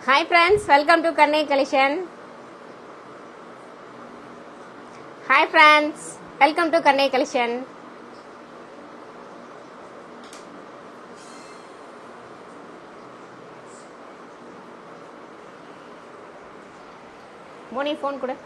Hi friends, welcome to Kannai Collection. Hi friends, welcome to Kannai Collection. Moni phone kuda.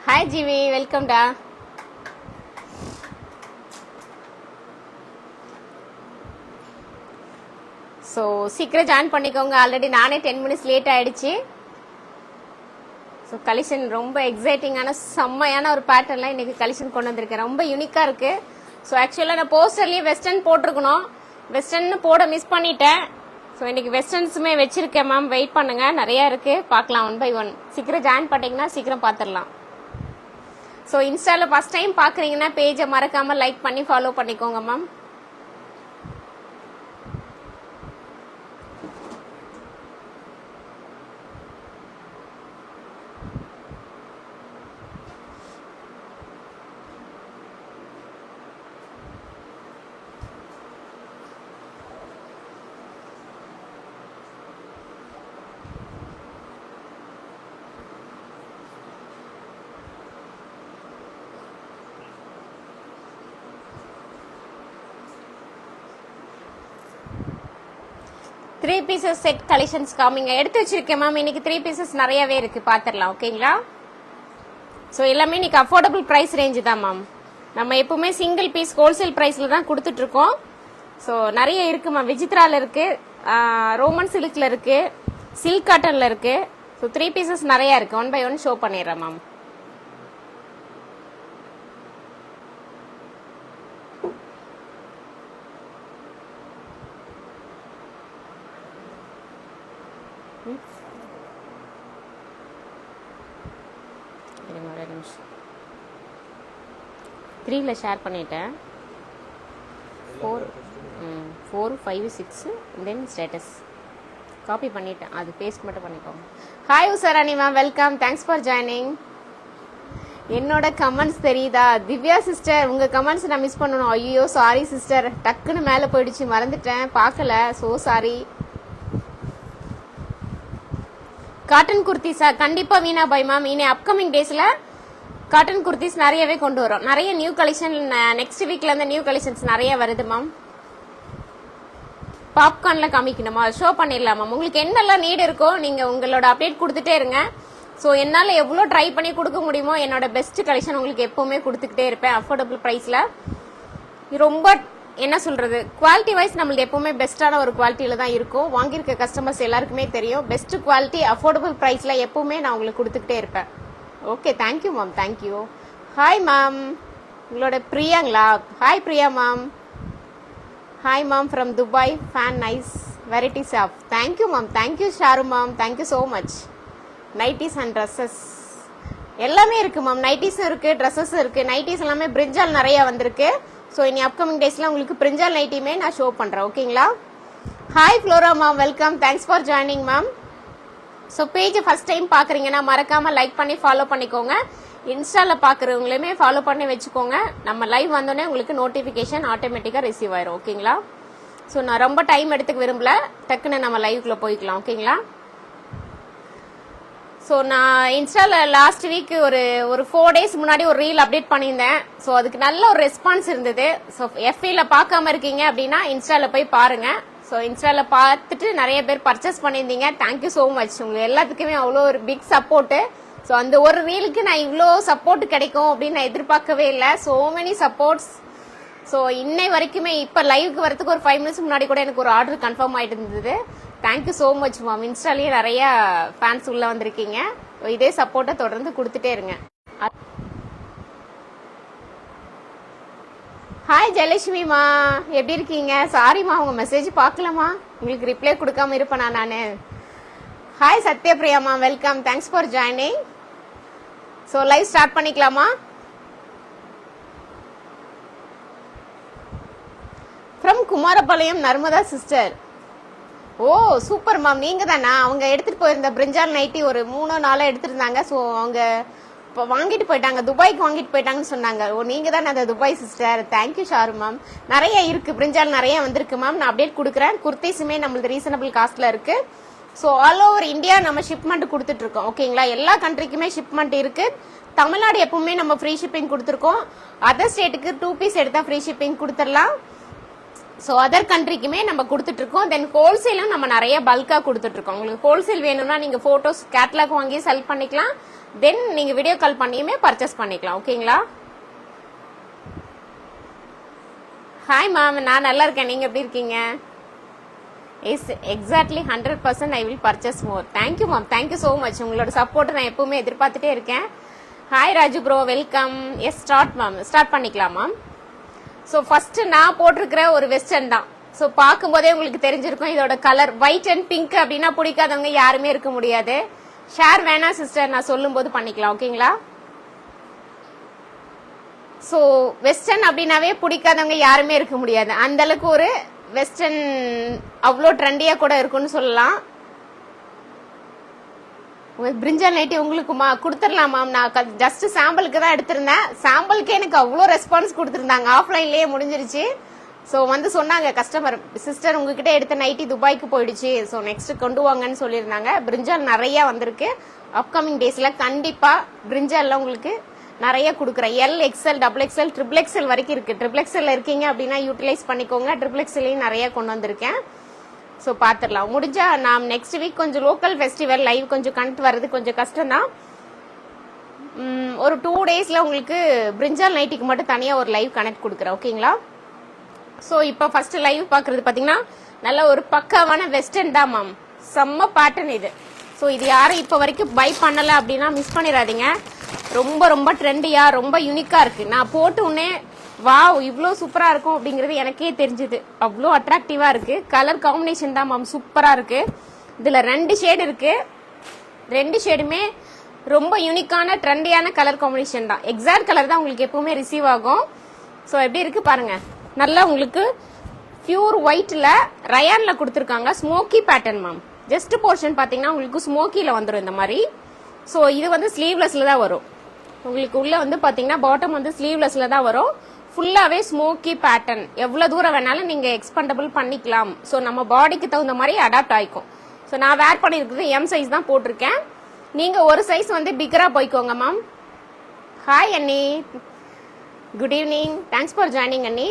Hi Jivi, welcome da. So சீக்கிரம் join பண்ணிக்கோங்க. Already நானே 10 minutes late ஆயிடுச்சு. So collection ரொம்ப எக்ஸைட்டிங்கான செம்மையான ஒரு பேட்டர்ன்லாம் இன்னைக்கு collection கொண்டு வந்திருக்கேன். ரொம்ப யூனிக்காக இருக்கு. ஸோ ஆக்சுவலாக நான் போஸ்டர்லேயே வெஸ்டர்ன் போட்டிருக்கணும், வெஸ்டர்ன் போட மிஸ் பண்ணிட்டேன். ஸோ இன்னைக்கு வெஸ்டர்ன்ஸுமே வச்சிருக்கேன் மேம். வெயிட் பண்ணுங்க, நிறைய இருக்கு, பார்க்கலாம் ஒன் பை ஒன். சீக்கிரம் ஜாயின் பண்ணிட்டீங்கன்னா சீக்கிரம் பார்த்துடலாம். ஸோ இன்ஸ்டாவில் ஃபர்ஸ்ட் டைம் பார்க்குறீங்கன்னா பேஜை மறக்காமல் லைக் பண்ணி ஃபாலோ பண்ணிக்கோங்க ma'am. Three pieces set collections காமிங்க எடுத்து வச்சிருக்கேன் மேம். இன்னைக்கு 3 பீசஸ் நிறையவே இருக்கு, பாத்திரலாம். ஓகேங்களா? ஸோ எல்லாமே இன்னைக்கு அஃபோர்டபுள் ப்ரைஸ் ரேஞ்சு தான் மேம். நம்ம எப்பவுமே சிங்கிள் பீஸ் ஹோல்சேல் ப்ரைஸ்ல தான் கொடுத்துட்டு இருக்கோம். ஸோ நிறைய இருக்கு மேம். விசித்ரால இருக்கு, ரோமன் சில்க்ல இருக்கு, சில்க் காட்டன்ல இருக்கு. ஸோ 3 பீசஸ் நிறைய இருக்கு. ஒன் பை ஒன் ஷோ பண்ணிடுறேன் மேம். த்ரீல ஷேர் பண்ணிட்டேன். 4, 5, 6 தென் ஸ்டேட்டஸ் காப்பி பண்ணிட்டேன். அது பேஸ்ட் மட்டும் பண்ணிக்கோங்க. Hi Usharani ma'am, welcome, thanks for joining. என்னோட கமெண்ட்ஸ் தெரியுதா? திவ்யா சிஸ்டர், உங்க கமெண்ட்ஸ் நான் மிஸ் பண்ணணும். ஐயோ சாரி சிஸ்டர், டக்குன்னு மேலே போயிடுச்சு, மறந்துட்டேன், பார்க்கல. So sorry. காட்டன் குர்த்திஸா? கண்டிப்பா வீணா பாய் மேம். இனி அப்கமிங் டேஸ்ல காட்டன் குர்த்திஸ் நிறையவே கொண்டு வரும். நிறைய நியூ கலெக்ஷன் நெக்ஸ்ட் வீக்ல இருந்து நியூ கலெக்ஷன்ஸ் நிறைய வருது மேம். பாப்கார்ன்ல காமிக்கணுமா? ஷோ பண்ணிடலாம் மேம். உங்களுக்கு என்னெல்லாம் நீட் இருக்கோ நீங்க உங்களோட அப்டேட் கொடுத்துட்டே இருங்க. ஸோ என்னால் எவ்வளோ ட்ரை பண்ணி கொடுக்க முடியுமோ என்னோட பெஸ்ட் கலெக்ஷன் உங்களுக்கு எப்பவுமே கொடுத்துக்கிட்டே இருப்பேன். அஃபோர்டபுள் ப்ரைஸ்ல ரொம்ப என்ன சொல்றது, குவாலிட்டி வைஸ் நம்மளுக்கு எப்பவுமே பெஸ்டான ஒரு குவாலிட்டியில தான் இருக்கும். வாங்கியிருக்க கஸ்டமர்ஸ் எல்லாருக்குமே தெரியும். பெஸ்ட் குவாலிட்டி அஃபோர்டபுள் ப்ரைஸ்ல எப்பவுமே நான் உங்களுக்கு கொடுத்துக்கிட்டே இருப்பேன். Okay, thank you ma'am, thank you. Hi ma'am, உங்களோட பிரியாங்களா? Hi Priya ma'am. Hi ma'am from Dubai, fan nice varieties of. Thank you ma'am, thank you Sharu ma'am, thank you so much. Nighties and dresses எல்லாமே இருக்கு மேம். நைட்டிஸும் இருக்கு, ட்ரெஸ்ஸஸும் இருக்கு. நைட்டிஸ் எல்லாமே பிரிஞ்சால் நிறைய வந்திருக்கு. ஸோ இனி அப்கமிங் டேஸ்ல உங்களுக்கு பிரிஞ்சால் நைட்டியுமே நான் ஷோ பண்றேன். ஓகேங்களா? Hi Flora ma'am, welcome, thanks for joining ma'am. So page first time பார்க்குறீங்கன்னா மறக்காம லைக் பண்ணி ஃபாலோ பண்ணிக்கோங்க. இன்ஸ்டாவில் பார்க்குறவங்களுமே ஃபாலோ பண்ணி வச்சுக்கோங்க. நம்ம லைவ் வந்தோடனே உங்களுக்கு நோட்டிஃபிகேஷன் ஆட்டோமேட்டிக்காக ரிசீவ் ஆயிரும். ஓகேங்களா? ஸோ நான் ரொம்ப டைம் எடுத்துக்க விரும்பல, டக்குன்னு நம்ம லைவ்க்குள்ள போய்க்கலாம். ஓகேங்களா? ஸோ நான் இன்ஸ்டாவில் லாஸ்ட் வீக் ஒரு 4 days முன்னாடி ஒரு ரீல் அப்டேட் பண்ணியிருந்தேன். ஸோ அதுக்கு நல்ல ஒரு ரெஸ்பான்ஸ் இருந்தது. ஸோ எஃப்இல பார்க்காம இருக்கீங்க அப்படின்னா இன்ஸ்டாவில் போய் பாருங்க. ஸோ இன்ஸ்டாவில் பார்த்துட்டு நிறைய பேர் பர்ச்சேஸ் பண்ணியிருந்தீங்க. Thank you so much. உங்களுக்கு எல்லாத்துக்குமே அவ்வளோ ஒரு பிக் சப்போர்ட்டு. ஸோ அந்த ஒரு ரீலுக்கு நான் இவ்வளோ சப்போர்ட் கிடைக்கும் அப்படின்னு நான் எதிர்பார்க்கவே இல்லை. So many supports. ஸோ இன்னை வரைக்குமே இப்போ லைவுக்கு வரதுக்கு ஒரு 5 minutes முன்னாடி கூட எனக்கு ஒரு ஆர்டர் கன்ஃபார்ம் ஆகிட்டு இருந்தது. Thank you so much ma'am. இன்ஸ்டாலேயே நிறைய ஃபேன்ஸ் உள்ள வந்திருக்கீங்க. இதே சப்போர்ட்டை தொடர்ந்து கொடுத்துட்டே இருங்க. ஹாய் ஜெயலட்சுமிமா, எப்படி இருக்கீங்க? சாரிம்மா உங்கள் மெசேஜ் பார்க்கலம்மா, உங்களுக்கு ரிப்ளை கொடுக்காம இருப்பேனா நான். ஹாய் சத்யபிரியாமா, welcome, thanks for joining. So live start பண்ணிக்கலாமா? From Kumarapalayam Narmada sister. Oh super ma'am, நீங்கள் தானா? அவங்க எடுத்துகிட்டு போயிருந்த பிரிஞ்சால் நைட்டி ஒரு 3-4 எடுத்துருந்தாங்க. ஸோ அவங்க இப்போ வாங்கிட்டு போயிட்டாங்க, துபாய்க்கு வாங்கிட்டு போயிட்டாங்கன்னு சொன்னாங்க. ஓ நீங்கள் தானே அந்த Dubai sister? Thank you Sharu ma'am. நிறைய இருக்குது, பிரிஞ்சால் நிறைய வந்திருக்கு மேம். நான் அப்டேட் கொடுக்குறேன். குர்த்திஸுமே நம்மளுக்கு ரீசனபிள் காஸ்ட்டில் இருக்குது. ஸோ ஆல் ஓவர் இந்தியா நம்ம ஷிப்மெண்ட் கொடுத்துட்ருக்கோம். ஓகேங்களா? எல்லா கண்ட்ரிக்குமே ஷிப்மெண்ட் இருக்குது. தமிழ்நாடு எப்பவுமே நம்ம ஃப்ரீ ஷிப்பிங் கொடுத்துருக்கோம். அதர் ஸ்டேட்டுக்கு 2 பீஸ் எடுத்தால் ஃப்ரீ ஷிப்பிங் கொடுத்துடலாம். ஸோ அதர் கண்ட்ரிக்குமே நம்ம கொடுத்துட்ருக்கோம். தென் ஹோல்சேலும் நம்ம நிறைய பல்காக கொடுத்துட்ருக்கோம். உங்களுக்கு ஹோல்சேல் வேணும்னா நீங்கள் ஃபோட்டோஸ் கேட்லாக் வாங்கி செல் பண்ணிக்கலாம். தென் நீங்கள் வீடியோ கால் பண்ணியுமே பர்ச்சேஸ் பண்ணிக்கலாம். ஓகேங்களா? ஹாய் மேம், நான் நல்லா இருக்கேன். நீங்கள் எப்படி இருக்கீங்க? Yes exactly 100% I will purchase more. Thank you ma'am, thank you so much. உங்களோட சப்போர்ட்டை நான் எப்பவுமே எதிர்பார்த்துட்டே இருக்கேன். Hi Raju bro, welcome. S start ma'am, start பண்ணிக்கலாம் மேம். ஸோ ஃபர்ஸ்ட் நான் போட்டிருக்கிற ஒரு வெஸ்டர்ன் தான். ஸோ பார்க்கும்போதே உங்களுக்கு தெரிஞ்சிருக்கும் இதோட கலர் ஒயிட் அண்ட் பிங்க் அப்படின்னா பிடிக்காதவங்க யாருமே இருக்க முடியாது. ஷேர் வேணா சிஸ்டர், நான் சொல்லும் போது பண்ணிக்கலாம். ஓகேங்களா? ஸோ வெஸ்டர்ன் அப்படின்னாவே பிடிக்காதவங்க யாருமே இருக்க முடியாது. அந்த அளவுக்கு ஒரு வெஸ்டர்ன் அவ்வளோ ட்ரெண்டியா கூட இருக்குன்னு சொல்லலாம். பிரிஞ்சால் நைட்டி உங்களுக்குமா கொடுத்துடலாம் மேம். நான் ஜஸ்ட் சாம்பிளுக்கு தான் எடுத்திருந்தேன். சாம்பிளுக்கே எனக்கு அவ்வளோ ரெஸ்பான்ஸ் கொடுத்துருந்தாங்க. ஆஃப்லைன்லேயே முடிஞ்சிருச்சு. ஸோ வந்து சொன்னாங்க கஸ்டமர், சிஸ்டர் உங்ககிட்ட எடுத்த நைட்டி துபாய்க்கு போயிடுச்சு, ஸோ நெக்ஸ்ட் கொண்டு வாங்கன்னு சொல்லியிருந்தாங்க. பிரிஞ்சால் நிறைய வந்திருக்கு. அப்கமிங் டேஸில் கண்டிப்பாக பிரிஞ்சாலில் உங்களுக்கு நிறைய கொடுக்குறேன். L, XL, double XL, triple XL வரைக்கும் இருக்குது. ட்ரிபிள் எக்ஸ்எல் இருக்கீங்க அப்படின்னா யூட்டிலைஸ் பண்ணிக்கோங்க. ட்ரிபிள் எக்ஸ்எல்லையும் நிறைய கொண்டு வந்திருக்கேன். ஸோ பார்த்துடலாம். முடிஞ்சா நான் நெக்ஸ்ட் வீக் கொஞ்சம் லோக்கல் ஃபெஸ்டிவல் லைவ் கொஞ்சம் கனெக்ட் வர்றது கொஞ்சம் கஷ்டம் தான். ஒரு 2 டேஸில் உங்களுக்கு பிரிஞ்சால் நைட்டிக்கு மட்டும் தனியாக ஒரு லைவ் கனெக்ட் கொடுக்குறேன். ஓகேங்களா? ஸோ இப்போ ஃபர்ஸ்ட் லைவ் பார்க்குறது பார்த்தீங்கன்னா நல்ல ஒரு பக்காவான வெஸ்டர்ன் தான் மேம். செம்ம பேட்டர்ன் இது. ஸோ இது யாரும் இப்போ வரைக்கும் பை பண்ணலை அப்படின்னா மிஸ் பண்ணிடாதீங்க. ரொம்ப ரொம்ப ட்ரெண்டியாக ரொம்ப யூனிக்காக இருக்குது. நான் போட்டு உடனே வாவ் இவ்வளோ சூப்பராக இருக்கும் அப்படிங்கிறது எனக்கே தெரிஞ்சுது. அவ்வளோ அட்ராக்டிவாக இருக்குது. கலர் காம்பினேஷன் தான் மேம் சூப்பராக இருக்குது. இதில் 2 ஷேடு இருக்குது. 2 ஷேடுமே ரொம்ப யூனிக்கான ட்ரெண்டியான கலர் காம்பினேஷன் தான். எக்ஸாக்ட் கலர் தான் உங்களுக்கு எப்பவுமே ரிசீவ் ஆகும். ஸோ எப்படி இருக்குது பாருங்கள். நல்லா உங்களுக்கு பியூர் ஒயிட்ல ரயான்ல கொடுத்துருக்காங்க. Smoky pattern ma'am. Just portion பார்த்தீங்கன்னா உங்களுக்கு ஸ்மோக்கியில் வந்துடும் இந்த மாதிரி. ஸோ இது வந்து ஸ்லீவ்லெஸ்ல தான் வரும். உங்களுக்கு உள்ள வந்து பார்த்தீங்கன்னா பாட்டம் வந்து ஸ்லீவ்லெஸ்ல தான் வரும். ஃபுல்லாகவே ஸ்மோக்கி பேட்டர்ன். எவ்வளோ தூரம் வேணாலும் நீங்கள் எக்ஸ்பெண்டபிள் பண்ணிக்கலாம். ஸோ நம்ம பாடிக்கு தகுந்த மாதிரி அடாப்ட் ஆகிக்கும். ஸோ நான் வேர் பண்ணியிருக்கிறது எம் சைஸ் தான் போட்டிருக்கேன். நீங்கள் ஒரு சைஸ் வந்து பிக்கராக போய்க்கோங்க மேம். ஹாய் அண்ணி, good evening, thanks for joining அண்ணி.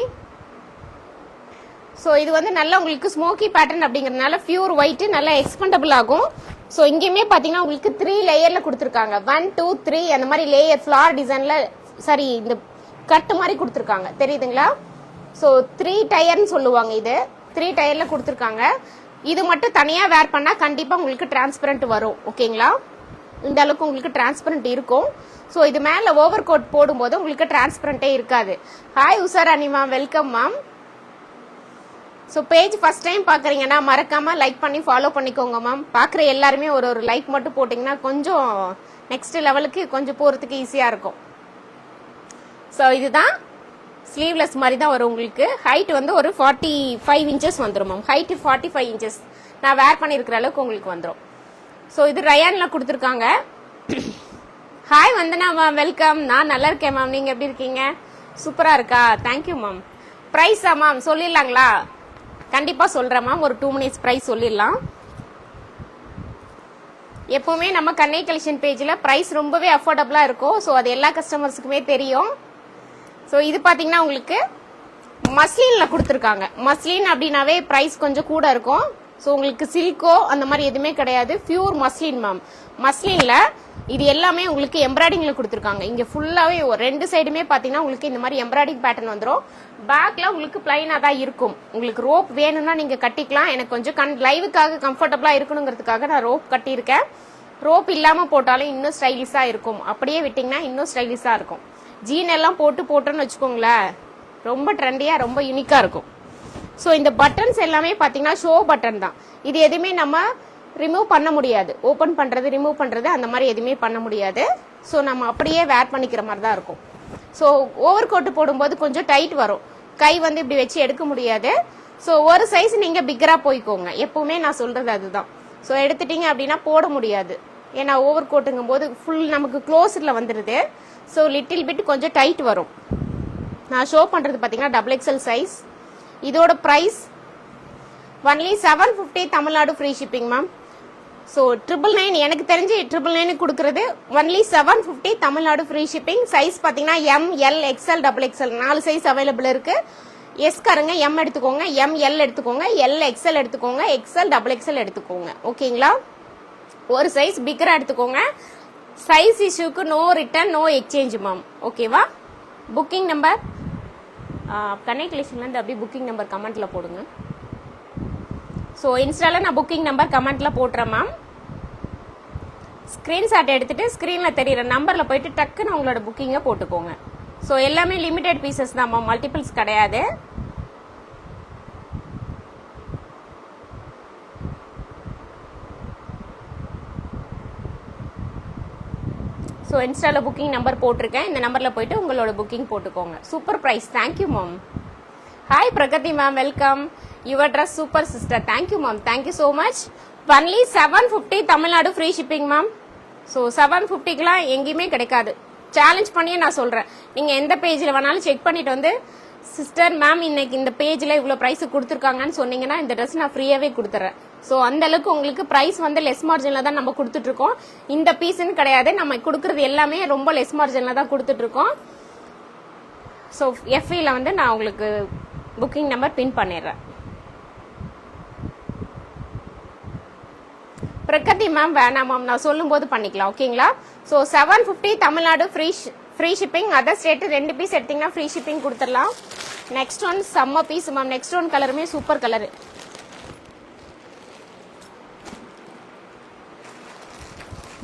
ஸோ இது வந்து நல்லா உங்களுக்கு ஸ்மோக்கி பேட்டர்ன் அப்படிங்கிறதுனால பியூர் ஒயிட் நல்லா எக்ஸ்பெண்டபிள் ஆகும். ஸோ இங்கேயுமே பார்த்தீங்கன்னா உங்களுக்கு 3 லேயரில் கொடுத்துருக்காங்க. 1, 2, 3 அந்த மாதிரி லேயர் ஃப்ளார் டிசைனில் சாரி இந்த கட்டு மாதிரி கொடுத்துருக்காங்க. தெரியுதுங்களா? ஸோ 3 டயர்னு சொல்லுவாங்க. இது 3 டயரில் கொடுத்துருக்காங்க. இது மட்டும் தனியாக வேர் பண்ணால் கண்டிப்பாக உங்களுக்கு டிரான்ஸ்பரண்ட் வரும். ஓகேங்களா? இந்த அளவுக்கு உங்களுக்கு டிரான்ஸ்பரண்ட் இருக்கும். ஸோ இது மேலே ஓவர் கோட் போடும்போது உங்களுக்கு டிரான்ஸ்பரண்டே இருக்காது. ஹாய் உஷார் அனிமா, welcome ma'am. So page first time பார்க்குறீங்கன்னா மறக்காமல் லைக் பண்ணி ஃபாலோ பண்ணிக்கோங்க மேம். பார்க்குற எல்லாருமே ஒரு லைக் மட்டும் போட்டிங்கன்னா கொஞ்சம் நெக்ஸ்ட் லெவலுக்கு கொஞ்சம் போகிறதுக்கு ஈஸியாக இருக்கும். ஸோ இதுதான் ஸ்லீவ்லெஸ் மாதிரி தான் வரும் உங்களுக்கு. ஹைட் வந்து ஒரு 45 இன்ச்சஸ் வந்துடும் மேம். ஹைட்டு 45 இன்ச்சஸ் நான் வேர் பண்ணியிருக்கிற அளவுக்கு உங்களுக்கு வந்துடும். ஸோ இது ரயானில் கொடுத்துருக்காங்க. Hi Vandana ma'am, welcome. நான் நல்லா இருக்கேன் மேம். நீங்கள் எப்படி இருக்கீங்க? சூப்பராக இருக்கா? Thank you ma'am. ப்ரைஸா மேம் சொல்லிடலாங்களா? கண்டிப்பாக சொல்கிறேன் மேம். ஒரு 2 மினிட்ஸ் ப்ரைஸ் சொல்லிடலாம். எப்போவுமே நம்ம கண்ணை கலெக்ஷன் பேஜில் ப்ரைஸ் ரொம்பவே அஃபோர்டபுளாக இருக்கும். ஸோ அது எல்லா கஸ்டமர்ஸுக்குமே தெரியும். ஸோ இது பார்த்தீங்கன்னா உங்களுக்கு மஸ்லினில் கொடுத்துருக்காங்க. மஸ்லின் அப்படின்னாவே ப்ரைஸ் கொஞ்சம் கூட இருக்கும். ஸோ உங்களுக்கு சில்கோ அந்த மாதிரி எதுவுமே கிடையாது. Pure muslin ma'am. மஸ்லினில் இது எல்லாமே உங்களுக்கு எம்ப்ராய்டிங்ல கொடுத்துருக்காங்க. இங்கே ஃபுல்லாகவே 2 சைடுமே பார்த்தீங்கன்னா உங்களுக்கு இந்த மாதிரி எம்ப்ராய்டிங் பேட்டர்ன் வந்துடும். பேக்ல உங்களுக்கு பிளைனாக தான் இருக்கும். உங்களுக்கு ரோப் வேணும்னா நீங்கள் கட்டிக்கலாம். எனக்கு கொஞ்சம் லைவுக்காக கம்ஃபர்டபுளாக இருக்கணுங்கிறதுக்காக நான் ரோப் கட்டியிருக்கேன். ரோப் இல்லாமல் போட்டாலும் இன்னும் ஸ்டைலிஷாக இருக்கும். அப்படியே விட்டிங்கன்னா இன்னும் ஸ்டைலிஷாக இருக்கும். ஜீன் எல்லாம் போட்டோன்னு வச்சுக்கோங்களேன் ரொம்ப ட்ரெண்டியாக ரொம்ப யூனிக்காக இருக்கும். ஸோ இந்த பட்டன்ஸ் எல்லாமே பார்த்தீங்கன்னா ஷோ பட்டன் தான். இது எதுவுமே நம்ம ரிமூவ் பண்ண முடியாது. ஓப்பன் பண்ணுறது ரிமூவ் பண்ணுறது அந்த மாதிரி எதுவுமே பண்ண முடியாது. ஸோ நம்ம அப்படியே வேர் பண்ணிக்கிற மாதிரி தான் இருக்கும். ஸோ ஓவர் கோட்டு போடும்போது கொஞ்சம் டைட் வரும். கை வந்து இப்படி வச்சு எடுக்க முடியாது. ஸோ ஒரு சைஸ் நீங்கள் பிக்கராக போய்க்கோங்க. எப்பவுமே நான் சொல்கிறது அதுதான். ஸோ எடுத்துட்டீங்க அப்படின்னா போட முடியாது. ஏன்னா ஓவர் கோட்டுங்கும் போது ஃபுல் நமக்கு க்ளோஸில் வந்துடுது. ஸோ லிட்டில் பிட் கொஞ்சம் டைட் வரும். நான் ஷோ பண்ணுறது பார்த்தீங்கன்னா XXL சைஸ். இதோட price only 750 Tamil Nadu free shipping ma'am. So 999 எனக்கு தெரிஞ்சு 999 கொடுக்குறது only 750 Tamil Nadu free shipping. Size பார்த்தீங்கன்னா ML XL XXL 4 size available இருக்கு. எஸ்காரங்க M எடுத்துக்கோங்க, ML எடுத்துக்கோங்க, LXL எடுத்துக்கோங்க, XL XXL எடுத்துக்கோங்க. ஓகேங்களா? ஒரு சைஸ் பிக்கரா எடுத்துக்கோங்க. சைஸ் இஷ்யூக்கு no return no exchange ma'am. ஓகேவா? புக்கிங் நம்பர் கண்ணை கலெக்ஷன்லேருந்து அப்படியே புக்கிங் நம்பர் கமெண்ட்டில் போடுங்க. ஸோ இன்ஸ்டாவில் நான் புக்கிங் நம்பர் கமெண்ட்டில் போட்டுறேன் மேம். ஸ்க்ரீன்ஷாட் எடுத்துகிட்டு ஸ்க்ரீனில் தெரியிற நம்பரில் போயிட்டு டக்குன்னு உங்களோட புக்கிங்கை போட்டுக்கோங்க. ஸோ எல்லாமே லிமிடெட் பீசஸ் தான் மேம், மல்டிபிள்ஸ் கிடையாது. ஸோ இன்ஸ்டாவில் புக்கிங் நம்பர் போட்டிருக்கேன். இந்த நம்பரில் போயிட்டு உங்களோட புக்கிங் போட்டுக்கோங்க. Super price. Thank you ma'am. Hi Pragathi ma'am, welcome. Your dress super sister. Thank you ma'am, thank you so much. Only 750 Tamil Nadu free shipping ma'am. So 750க்குலாம் எங்கேயுமே கிடைக்காது. சேலஞ்ச் பண்ணியே நான் சொல்கிறேன். நீங்கள் எந்த பேஜில் வேணாலும் செக் பண்ணிட்டு வந்து சிஸ்டர் மேம் இன்னைக்கு இந்த பேஜில் இவ்வளோ ப்ரைஸு கொடுத்துருக்காங்கன்னு சொன்னீங்கன்னா இந்த ட்ரெஸ் நான் ஃப்ரீயாகவே கொடுத்துட்றேன். ஸோ அந்த அளவுக்கு உங்களுக்கு ப்ரைஸ் வந்து லெஸ் மார்ஜினில் தான் நம்ம கொடுத்துட்ருக்கோம். இந்த பீஸுன்னு கிடையாது, நம்ம கொடுக்குறது எல்லாமே ரொம்ப லெஸ் மார்ஜினில் தான் கொடுத்துட்ருக்கோம். ஸோ எஃப்இயில் வந்து நான் உங்களுக்கு புக்கிங் நம்பர் பின் பண்ணிடுறேன். பிரகதி மேம் வேணாம் மேம், நான் சொல்லும்போது பண்ணிக்கலாம். ஓகேங்களா? So 750 Tamil Nadu free shipping. Other state 2 piece எடுத்தீங்கன்னா ஃப்ரீ ஷிப்பிங் கொடுத்துடலாம். நெக்ஸ்ட் ஒன் செம்ம பீஸ் மேம். நெக்ஸ்ட் ஒன் கலருமே சூப்பர் கலரு.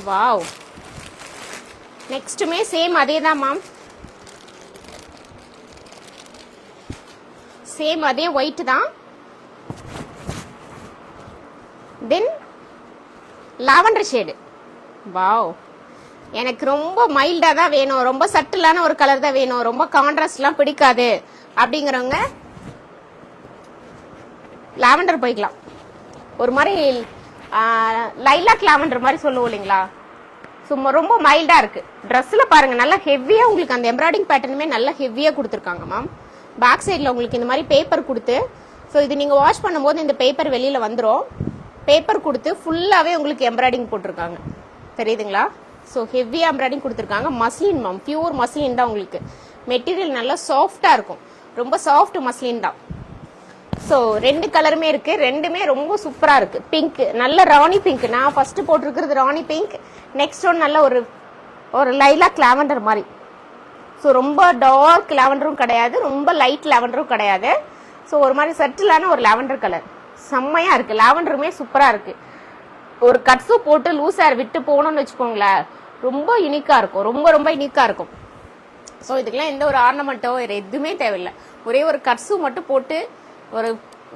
வாவ். நெக்ஸ்ட்டுமே சேம் அதே தான் மேம். சேம் அதே ஒயிட் தான். Then lavender shade. வாவ். எனக்கு ரொம்ப மைல்டாக தான் வேணும், ரொம்ப சட்டிலான ஒரு கலர் தான் வேணும், ரொம்ப கான்ட்ராஸ்ட்லாம் பிடிக்காது அப்படிங்கிறவங்க லாவெண்டர் போய்க்கலாம். ஒரு மாதிரி லைலாக் லாவெண்டர் மாதிரி சொல்லுவோம் இல்லைங்களா? சும்மா ரொம்ப மைல்டாக இருக்குது. ட்ரெஸ்ஸில் பாருங்கள், நல்லா ஹெவியாக உங்களுக்கு அந்த எம்ப்ராய்டிங் பேட்டர்னுமே நல்லா ஹெவியாக கொடுத்துருக்காங்க மேம். பேக் சைடில் உங்களுக்கு இந்த மாதிரி பேப்பர் கொடுத்து, ஸோ இது நீங்கள் வாஷ் பண்ணும்போது இந்த பேப்பர் வெளியில் வந்துடும். பேப்பர் கொடுத்து ஃபுல்லாகவே உங்களுக்கு எம்ப்ராய்டிங் போட்டிருக்காங்க, தெரியுதுங்களா? ஸோ ஹெவியாக எம்ப்ராய்டிங் கொடுத்துருக்காங்க. மஸ்லின் மேம், பியூர் மஸ்லின் தான். உங்களுக்கு மெட்டீரியல் நல்லா சாஃப்டாக இருக்கும், ரொம்ப சாஃப்ட் மஸ்லின் தான். ஸோ 2 கலருமே இருக்குது, ரெண்டுமே ரொம்ப சூப்பராக இருக்குது. பிங்க், நல்ல ராணி பிங்க். நான் ஃபஸ்ட்டு போட்டிருக்கிறது ராணி பிங்க். நெக்ஸ்ட் ஒன் நல்ல ஒரு லைலாக் லாவெண்டர் மாதிரி. ஸோ ரொம்ப டார்க் லாவெண்டரும் கிடையாது, ரொம்ப லைட் லாவெண்டரும் கிடையாது. ஸோ ஒரு மாதிரி செட்டிலான ஒரு லாவெண்டர் கலர் செம்மையாக இருக்குது. லாவெண்டருமே சூப்பராக இருக்குது. ஒரு கட்ஸு போட்டு லூஸ் ஹேர் விட்டு போகணும்னு வச்சுக்கோங்களேன், ரொம்ப யூனிக்காக இருக்கும், ரொம்ப ரொம்ப யூனிக்காக இருக்கும். ஸோ இதுக்கெல்லாம் எந்த ஒரு ஆர்னமெண்ட்டோ எதுவுமே தேவையில்லை. ஒரே ஒரு கட்ஸு மட்டும் போட்டு ஒரு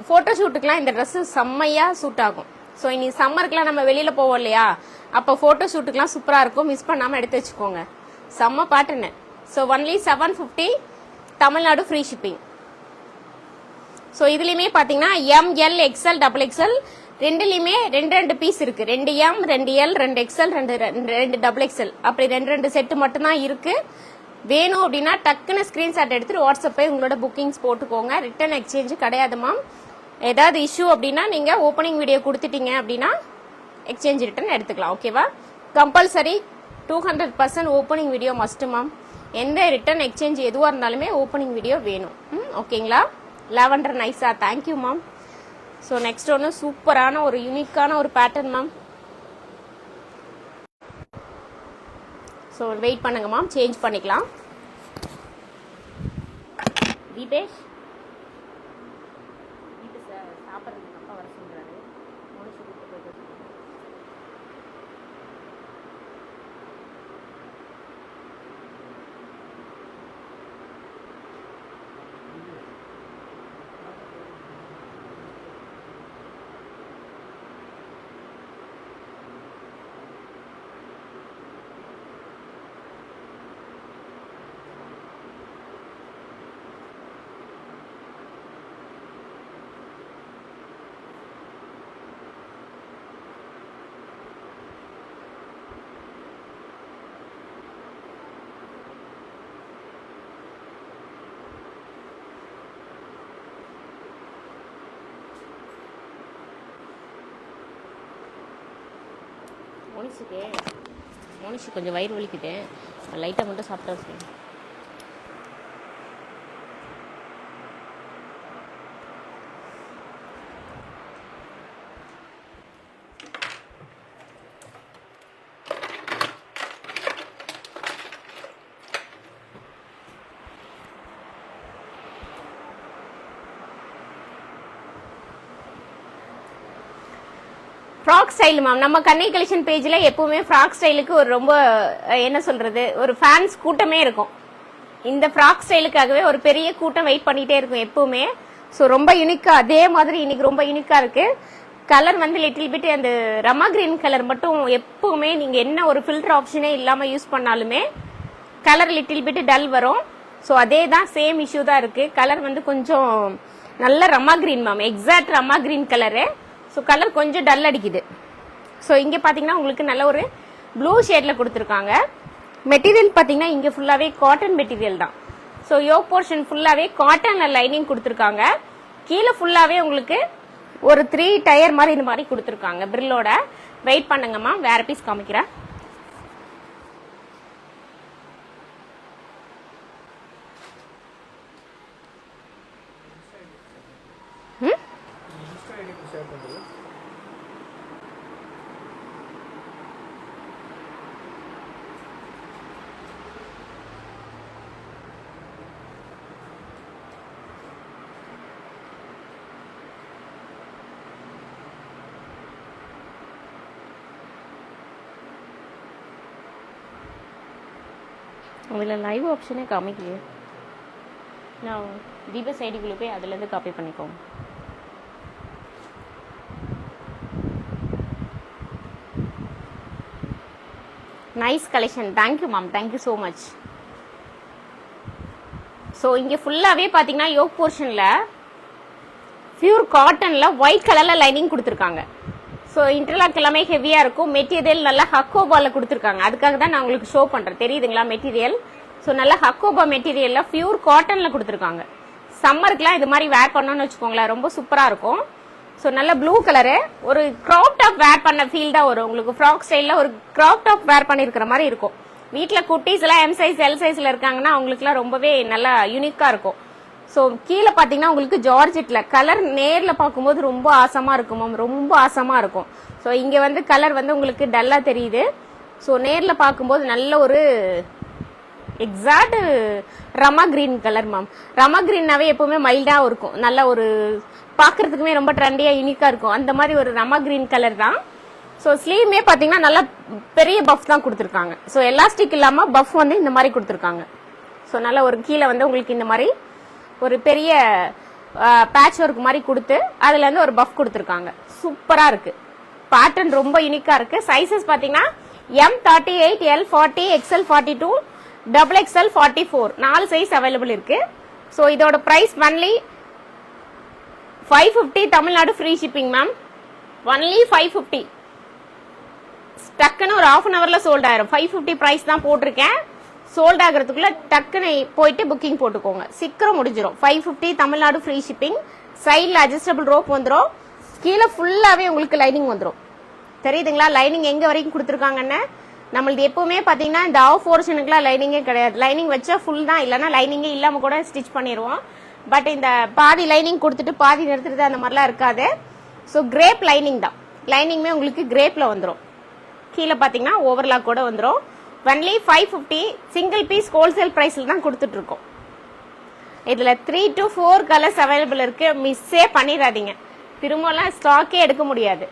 ஃபோட்டோ ஷூட்டுக்கெலாம் இந்த ட்ரெஸ்ஸு செம்மையாக சூட் ஆகும். ஸோ இனி சம்மருக்குலாம் நம்ம வெளியில் போவோம் இல்லையா, அப்போ ஃபோட்டோ ஷூட்டுக்கெலாம் சூப்பராக இருக்கும். மிஸ் பண்ணாமல் எடுத்து வச்சுக்கோங்க. செம்ம pattern. So only 750 Tamil Nadu free shipping. So இதுலேயுமே பார்த்தீங்கன்னா ML XL XXL ரெண்டுலேயுமே 2 பீஸ் இருக்குது. 2 M 2 L 2 XL 2 XXL அப்படி 2 செட்டு மட்டும்தான் இருக்குது. வேணும் அப்படின்னா டக்குன்னு ஸ்க்ரீன்ஷாட் எடுத்துகிட்டு வாட்ஸ்அப்பே உங்களோட புக்கிங்ஸ் போட்டுக்கோங்க. ரிட்டன் எக்ஸ்சேஞ்சு கிடையாது மேம். ஏதாவது இஷ்யூ அப்படின்னா நீங்கள் ஓப்பனிங் வீடியோ கொடுத்துட்டீங்க அப்படின்னா எக்ஸ்சேஞ்ச் ரிட்டன் எடுத்துக்கலாம். ஓகேவா? Compulsory 200% opening video must ma'am. எந்த ரிட்டன் எக்ஸ்சேஞ்ச் எதுவாக இருந்தாலுமே ஓப்பனிங் வீடியோ வேணும். ஓகேங்களா? லாவெண்டர் நைஸா? Thank you ma'am. ஸோ நெக்ஸ்ட் ஒன்று சூப்பரான ஒரு யூனிக்கான ஒரு பேட்டர்ன் மேம். ஸோ வெயிட் பண்ணுங்க மேம், சேஞ்ச் பண்ணிக்கலாம். தீபேஷ் சாப்பிட்றதுக்கு அப்பா வர சொல்கிறாரு. முடிச்சு கூப்பிட்டு போயிட்டு மோனிஷு கொஞ்சம் வயிறு வலிக்குது, லைட்டாக மட்டும் சாப்பிட்டா சரி. ஃப்ராக் ஸ்டைல் மேம், நம்ம கண்ணை கலெக்ஷன் பேஜ்ல எப்பவுமே ஃப்ராக் ஸ்டைலுக்கு ஒரு ரொம்ப என்ன சொல்றது ஒரு ஃபேன்ஸ் கூட்டமே இருக்கும். இந்த ஃப்ராக் ஸ்டைலுக்காகவே ஒரு பெரிய கூட்டம் வெயிட் பண்ணிட்டே இருக்கும் எப்பவுமே. ஸோ ரொம்ப யூனிக்கா, அதே மாதிரி இன்னைக்கு ரொம்ப யூனிக்கா இருக்கு. கலர் வந்து லிட்டில் பிட் அந்த ரமா கிரீன் கலர் மட்டும் எப்பவுமே நீங்க என்ன ஒரு ஃபில்டர் ஆப்ஷனே இல்லாம யூஸ் பண்ணாலுமே கலர் லிட்டில் பிட் டல் வரும். ஸோ அதே தான் சேம் இஷ்யூ தான் இருக்கு. கலர் வந்து கொஞ்சம் நல்ல Rama green ma'am, exact Rama green colour. So colour கொஞ்சம் டல் அடிக்குது. ஸோ இங்கே பார்த்தீங்கன்னா உங்களுக்கு நல்ல ஒரு ப்ளூ ஷேட்ல கொடுத்துருக்காங்க. மெட்டீரியல் பார்த்தீங்கன்னா இங்கே ஃபுல்லாகவே காட்டன் மெட்டீரியல் தான். ஸோ யோக் போர்ஷன் ஃபுல்லாகவே காட்டன்ல லைனிங் கொடுத்துருக்காங்க. கீழே ஃபுல்லாகவே உங்களுக்கு ஒரு 3 டயர் மாதிரி இந்த மாதிரி கொடுத்துருக்காங்க பிரில்லோட. வெயிட் பண்ணுங்கம்மா, வேற பீஸ் காமிக்கிறேன். அதில் லைவ் ஆப்ஷனே காமிக்கலையே. நான் தீபஸ் ஐடிக்குள்ளே போய் அதுலேருந்து காப்பி பண்ணிக்கோங்க. Nice collection, thank you ma'am, thank you so much. So இங்கே ஃபுல்லாகவே பார்த்தீங்கன்னா யோக் போர்ஷனில் பியூர் காட்டனில் ஒயிட் கலரில் லைனிங் கொடுத்துருக்காங்க. ஸோ இன்டர்லாக் எல்லாமே ஹெவியாக இருக்கும். மெட்டீரியல் நல்லா ஹக்கோபாவில் கொடுத்துருக்காங்க. அதுக்காக தான் நான் உங்களுக்கு ஷோ பண்ணுறேன், தெரியுதுங்களா மெட்டீரியல். ஸோ நல்லா ஹக்கோபா மெட்டீரியலில் பியூர் காட்டனில் கொடுத்துருக்காங்க. சம்மருக்குலாம் இது மாதிரி வேர் பண்ணோன்னு வச்சுக்கோங்களேன், ரொம்ப சூப்பராக இருக்கும். ஸோ நல்ல ப்ளூ கலரு, ஒரு க்ராப் டாப் வேர் பண்ண ஃபீல் தான் வரும் உங்களுக்கு. ஃப்ராக் ஸ்டைலில் ஒரு க்ராப் டாப் வேர் பண்ணியிருக்கிற மாதிரி இருக்கும். வீட்டில் குட்டீஸ் எல்லாம் எம் சைஸ் எல் சைஸில் இருக்காங்கன்னா அவங்களுக்குலாம் ரொம்பவே நல்லா யூனிக்காக இருக்கும். ஸோ கீழே பார்த்தீங்கன்னா உங்களுக்கு ஜார்ஜெட்ல கலர் நேரில் பார்க்கும்போது ரொம்ப ஆசமாக இருக்கும் மேம், ரொம்ப ஆசமாக இருக்கும். ஸோ இங்கே வந்து கலர் வந்து உங்களுக்கு டல்லாக தெரியுது. ஸோ நேரில் பார்க்கும்போது நல்ல ஒரு exact Rama green colour ma'am. Rama கிரீன்னாவே எப்பவுமே மைல்டாக இருக்கும், நல்ல ஒரு பார்க்கறதுக்குமே ரொம்ப ட்ரெண்டியாக யூனிக்காக இருக்கும். அந்த மாதிரி ஒரு ரமா கிரீன் கலர் தான். ஸோ ஸ்லீவ்மே பார்த்தீங்கன்னா நல்லா பெரிய பஃப் தான் கொடுத்துருக்காங்க. ஸோ எலாஸ்டிக் இல்லாமல் பஃப் வந்து இந்த மாதிரி கொடுத்துருக்காங்க. ஸோ நல்ல ஒரு கீழே வந்து உங்களுக்கு இந்த மாதிரி ஒரு பெரிய பேட்ச் ஒர்க் மாதிரி கொடுத்து அதுல இருந்து ஒரு பஃப் கொடுத்துருக்காங்க. சூப்பரா இருக்கு, பேட்டர்ன் ரொம்ப யூனிக்கா இருக்கு. சைசஸ் பாத்தீங்கன்னா M38, L40, XL42, XXL 44 4 size available இருக்கு. ஸோ இதோட price only 550, Tamil Nadu free shipping ma'am. Only 550. டக்குன்னு ஒரு ½ அன் ஹவர்ல சோல்ட் ஆயிரும். 550 பிரைஸ் தான் போட்டிருக்கேன். சோல்ட் ஆகிறதுக்குள்ள டக்குன்னு போயிட்டு புக்கிங் போட்டுக்கோங்க, சீக்கிரம் முடிஞ்சிடும். 550 தமிழ்நாடு ஃப்ரீ ஷிப்பிங். சைடில் அட்ஜஸ்டபிள் ரோப் வந்துடும். கீழே ஃபுல்லாகவே உங்களுக்கு லைனிங் வந்துடும். தெரியுதுங்களா லைனிங் எங்கே வரைக்கும் கொடுத்துருக்காங்கன்னு? நம்மளது எப்பவுமே பார்த்தீங்கன்னா இந்த ஆஃப் போர்ஷனுக்குலாம் லைனிங்கே கிடையாது. லைனிங் வச்சா ஃபுல் தான், இல்லைனா லைனிங்கே இல்லாமல் கூட ஸ்டிச் பண்ணிடுவோம். பட் இந்த பாதி லைனிங் கொடுத்துட்டு பாதி நிறுத்துறது அந்த மாதிரிலாம் இருக்காது. ஸோ கிரேப் லைனிங் தான். லைனிங்குமே உங்களுக்கு கிரேப்பில் வந்துடும். கீழே பார்த்தீங்கன்னா ஓவர்லாக் கூட வந்துடும். ஒன்லி 550 சிங்கிள் பீஸ் ஹோல்சேல் பிரைஸ்ல தான் கொடுத்துட்டு இருக்கோம். இதுல 3 to 4 கலர்ஸ் அவைலபிள் இருக்கு, மிஸ்ஸே பண்ணிடாதீங்க. திரும்பலாம் ஸ்டாக்கே எடுக்க முடியாது.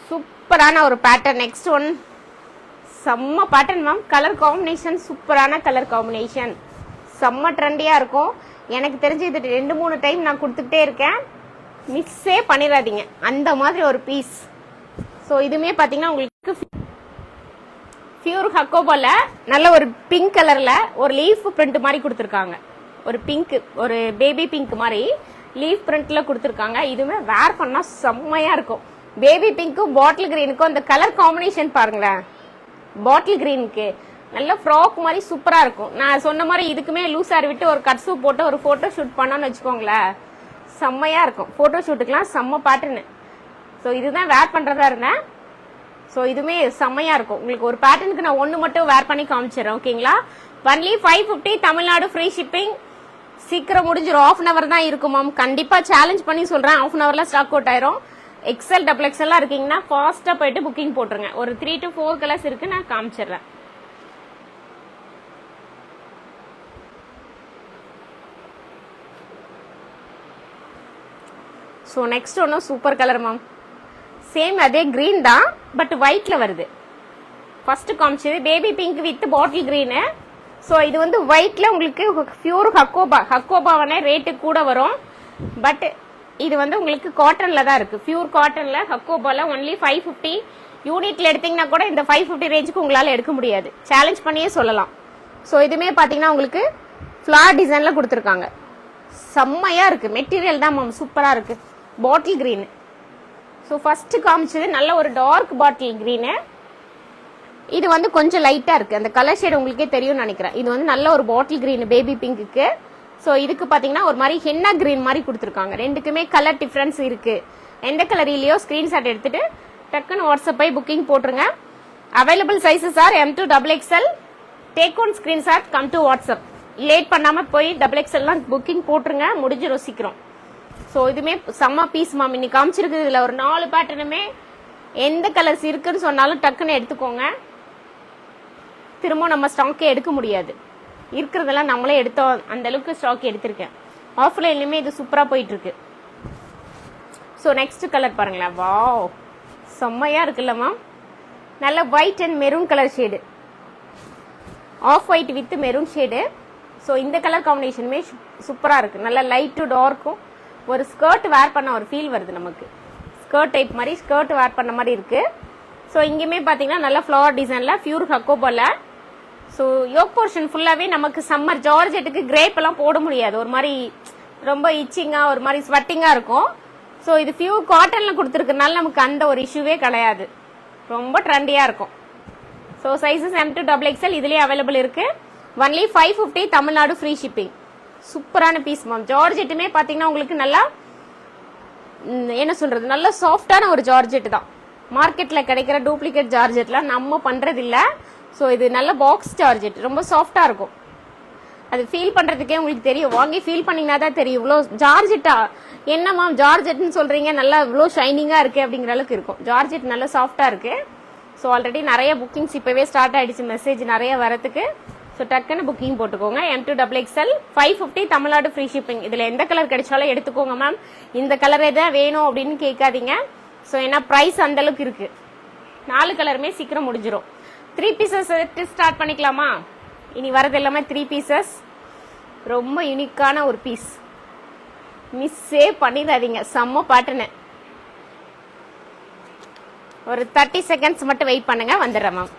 சூப்பரான ஒரு பேட்டர்ன். நெக்ஸ்ட் ஒன் செம்ம பேட்டர்ன் மேம். கலர் காம்பினேஷன் சூப்பரான கலர் காம்பினேஷன், செம்ம ட்ரெண்டியா இருக்கும். எனக்கு தெரிஞ்சு இது 2-3 டைம் நான் கொடுத்துட்டே இருக்கேன், மிஸ்ஸே பண்ணிடாதீங்க. அந்த மாதிரி ஒரு பீஸ். ஸோ இதுமே பார்த்தீங்கன்னா உங்களுக்கு பியூர் ஹக்கோபால நல்ல ஒரு பிங்க் கலர்ல ஒரு லீஃப் பிரிண்ட் மாதிரி கொடுத்துருக்காங்க. ஒரு பிங்க், ஒரு பேபி பிங்க் மாதிரி லீஃப் பிரிண்ட்ல கொடுத்துருக்காங்க. இதுவுமே வேர் பண்ணா செம்மையா இருக்கும். பேபி பிங்க்கும் பாட்டில் கிரீனுக்கும் அந்த கலர் காம்பினேஷன் பாருங்களேன். பாட்டில் கிரீனுக்கு நல்ல ஃப்ராக் மாதிரி சூப்பரா இருக்கும். நான் சொன்ன மாதிரி இதுக்குமே லூஸ் ஆர் விட்டு ஒரு கட் சூப் போட்டு ஒரு போட்டோ ஷூட் பண்ணோன்னு வச்சுக்கோங்களேன், செம்மையா இருக்கும். போட்டோ ஷூட்டுக்கெல்லாம் செம்ம பேட்டர்னு. ஸோ இதுதான் வேர் பண்றதா இருந்தேன். ஸோ இதுவுமே செம்மையாக இருக்கும். உங்களுக்கு ஒரு பேட்டர்னுக்கு நான் ஒன்று மட்டும் வேர் பண்ணி காமிச்சிடுறேன். ஓகேங்களா? Only 550 Tamil Nadu free shipping. சீக்கிரம் முடிஞ்சிடும். ஆஃப் அன் அவர் தான் இருக்கும் மேம். கண்டிப்பாக சேலஞ்ச் பண்ணி சொல்கிறேன், ஆஃப் அன் ஹவரில் ஸ்டாக் அவுட் ஆயிரும். எக்ஸல் டபுள் எக்ஸல்லாம் இருக்கீங்கன்னா ஃபாஸ்ட்டாக போயிட்டு புக்கிங் போட்டுருங்க. ஒரு 3 to 4 கலர்ஸ் இருக்குது, நான் காமிச்சிடுறேன். ஸோ நெக்ஸ்ட் ஒன்றும் சூப்பர் கலர் மேம். சேம் அதே க்ரீன் தான், பட் ஒயிட்ல வருது. ஃபர்ஸ்ட் காமிச்சது baby pink with bottle green. So இது வந்து ஒயிட்ல உங்களுக்கு பியூர் ஹக்கோபாவானே ரேட்டு கூட வரும். பட் இது வந்து உங்களுக்கு காட்டன்ல தான் இருக்கு. பியூர் காட்டன்ல ஹக்கோபால ஒன்லி 550. யூனிட்ல எடுத்தீங்கன்னா கூட இந்த 550 ரேஞ்சுக்கு உங்களால எடுக்க முடியாது. சேலஞ்ச் பண்ணியே சொல்லலாம். ஸோ இதுமே பாத்தீங்கன்னா உங்களுக்கு ஃபிளார் டிசைன்ல கொடுத்துருக்காங்க. செம்மையா இருக்கு. மெட்டீரியல் தான் மேம் சூப்பரா இருக்கு. Bottle green. ஸோ ஃபர்ஸ்ட் காமிச்சது நல்ல ஒரு டார்க் பாட்டில் கிரீனு. இது வந்து கொஞ்சம் லைட்டா இருக்கு. அந்த கலர் ஷேட் உங்களுக்கே தெரியும்னு நினைக்கிறேன். இது வந்து நல்ல ஒரு பாட்டில் கிரீன் பேபி பிங்க்குக்கு. ஸோ இதுக்கு பாத்தீங்கன்னா ஒரு மாதிரி ஹென்னா கிரீன் மாதிரி கொடுத்துருக்காங்க. ரெண்டுக்குமே கலர் டிஃபரன்ஸ் இருக்கு. எந்த கலர் இல்லையோ ஸ்கிரீன்ஷாட் எடுத்துட்டு டக்குன்னு வாட்ஸ்அப் போய் புக்கிங் போட்டுருங்க. Available sizes are M to XXL. Take one screenshot, come to WhatsApp. Late பண்ணாம போய் XXL புக்கிங் போட்டுருங்க, முடிஞ்சிடும் சீக்கிரம். ஸோ இதுமே செம்ம பீஸ் மேம். இன்னைக்கு காமிச்சிருக்கு. இதுல ஒரு 4 பேட்டர்னுமே எந்த கலர்ஸ் இருக்குன்னு சொன்னாலும் டக்குன்னு எடுத்துக்கோங்க. திரும்ப நம்ம ஸ்டாக்கே எடுக்க முடியாது. இருக்கிறதெல்லாம் நம்மளே எடுத்தோம். அந்த அளவுக்கு ஸ்டாக் எடுத்திருக்கேன். ஆஃப்லைன்லயுமே இது சூப்பரா போயிட்டு இருக்கு. ஸோ நெக்ஸ்ட் கலர் பாருங்களேன். வாவ், செம்மையா இருக்குல்ல மேம். நல்ல white and maroon colour shade. Off white with maroon shade. So இந்த கலர் காம்பினேஷனுமே சூப்பரா இருக்கு. நல்ல லைட் டு டார்க்கும் ஒரு ஸ்கர்ட் வேர் பண்ண ஒரு ஃபீல் வருது நமக்கு. ஸ்கர்ட் டைப் மாதிரி ஸ்கர்ட் வேர் பண்ண மாதிரி இருக்கு. ஸோ இங்கேயுமே பார்த்தீங்கன்னா நல்ல ஃப்ளவர் டிசைன்ல பியூர் ஹக்கோபால. ஸோ யோக் போர்ஷன் ஃபுல்லாவே நமக்கு சம்மர் ஜார்ஜெட்டுக்கு கிரேப் எல்லாம் போட முடியாது. ஒரு மாதிரி ரொம்ப இச்சிங்கா ஒரு மாதிரி ஸ்வெட்டிங்கா இருக்கும். ஸோ இது பியூர் காட்டன்ல கொடுத்துருக்கனால நமக்கு அந்த ஒரு இஷ்யூவே கிடையாது. ரொம்ப ட்ரெண்டியா இருக்கும். So sizes M to XXL இதுலயே அவைலபிள் இருக்கு. Only 550 Tamil Nadu free shipping. சூப்பரான பீஸ் மேம். ஜார்ஜெட்டுமே பாத்தீங்கன்னா உங்களுக்கு நல்லா என்ன சொல்றது, நல்ல சாஃப்டான ஒரு ஜார்ஜெட் தான். மார்க்கெட்ல கிடைக்கிற டூப்ளிகேட் ஜார்ஜெட்லாம் நம்ம பண்றது இல்ல. ஸோ இது நல்ல பாக்ஸ் ஜார்ஜெட், ரொம்ப சாஃப்டா இருக்கும். அது ஃபீல் பண்றதுக்கே உங்களுக்கு தெரியும். வாங்கி ஃபீல் பண்ணீங்கன்னா தான் தெரியும். இவ்வளோ ஜார்ஜெட்டா என்ன மேம் ஜார்ஜெட்னு சொல்றீங்க, நல்லா இவ்வளோ ஷைனிங்கா இருக்கு அப்படிங்கிற அளவுக்கு இருக்கும். ஜார்ஜெட் நல்லா சாஃப்டா இருக்கு. ஸோ ஆல்ரெடி நிறைய புக்கிங்ஸ் இப்பவே ஸ்டார்ட் ஆயிடுச்சு. மெசேஜ் நிறைய வரதுக்கு. ஸோ டக்குன்னு புக்கிங் போட்டுக்கோங்க. M to XXL 550 Tamil Nadu free shipping. இதுல எந்த கலர் கிடைச்சாலும் எடுத்துக்கோங்க மேம். இந்த கலரே தான் வேணும் அப்படின்னு கேட்காதீங்க. ஸோ ஏன்னா ப்ரைஸ் அந்த அளவுக்கு இருக்கு. 4 கலருமே சீக்கிரம் முடிஞ்சிடும். 3 பீசஸ் ஸ்டார்ட் பண்ணிக்கலாமா? இனி வரது எல்லாமே 3 பீசஸ். ரொம்ப யூனிக்கான ஒரு பீஸ், மிஸ்ஸே பண்ணிடாதீங்க. செம்ம பேட்டர்னு. ஒரு 30 செகண்ட்ஸ் மட்டும் வெயிட் பண்ணுங்க, வந்துடுறேன் ma'am.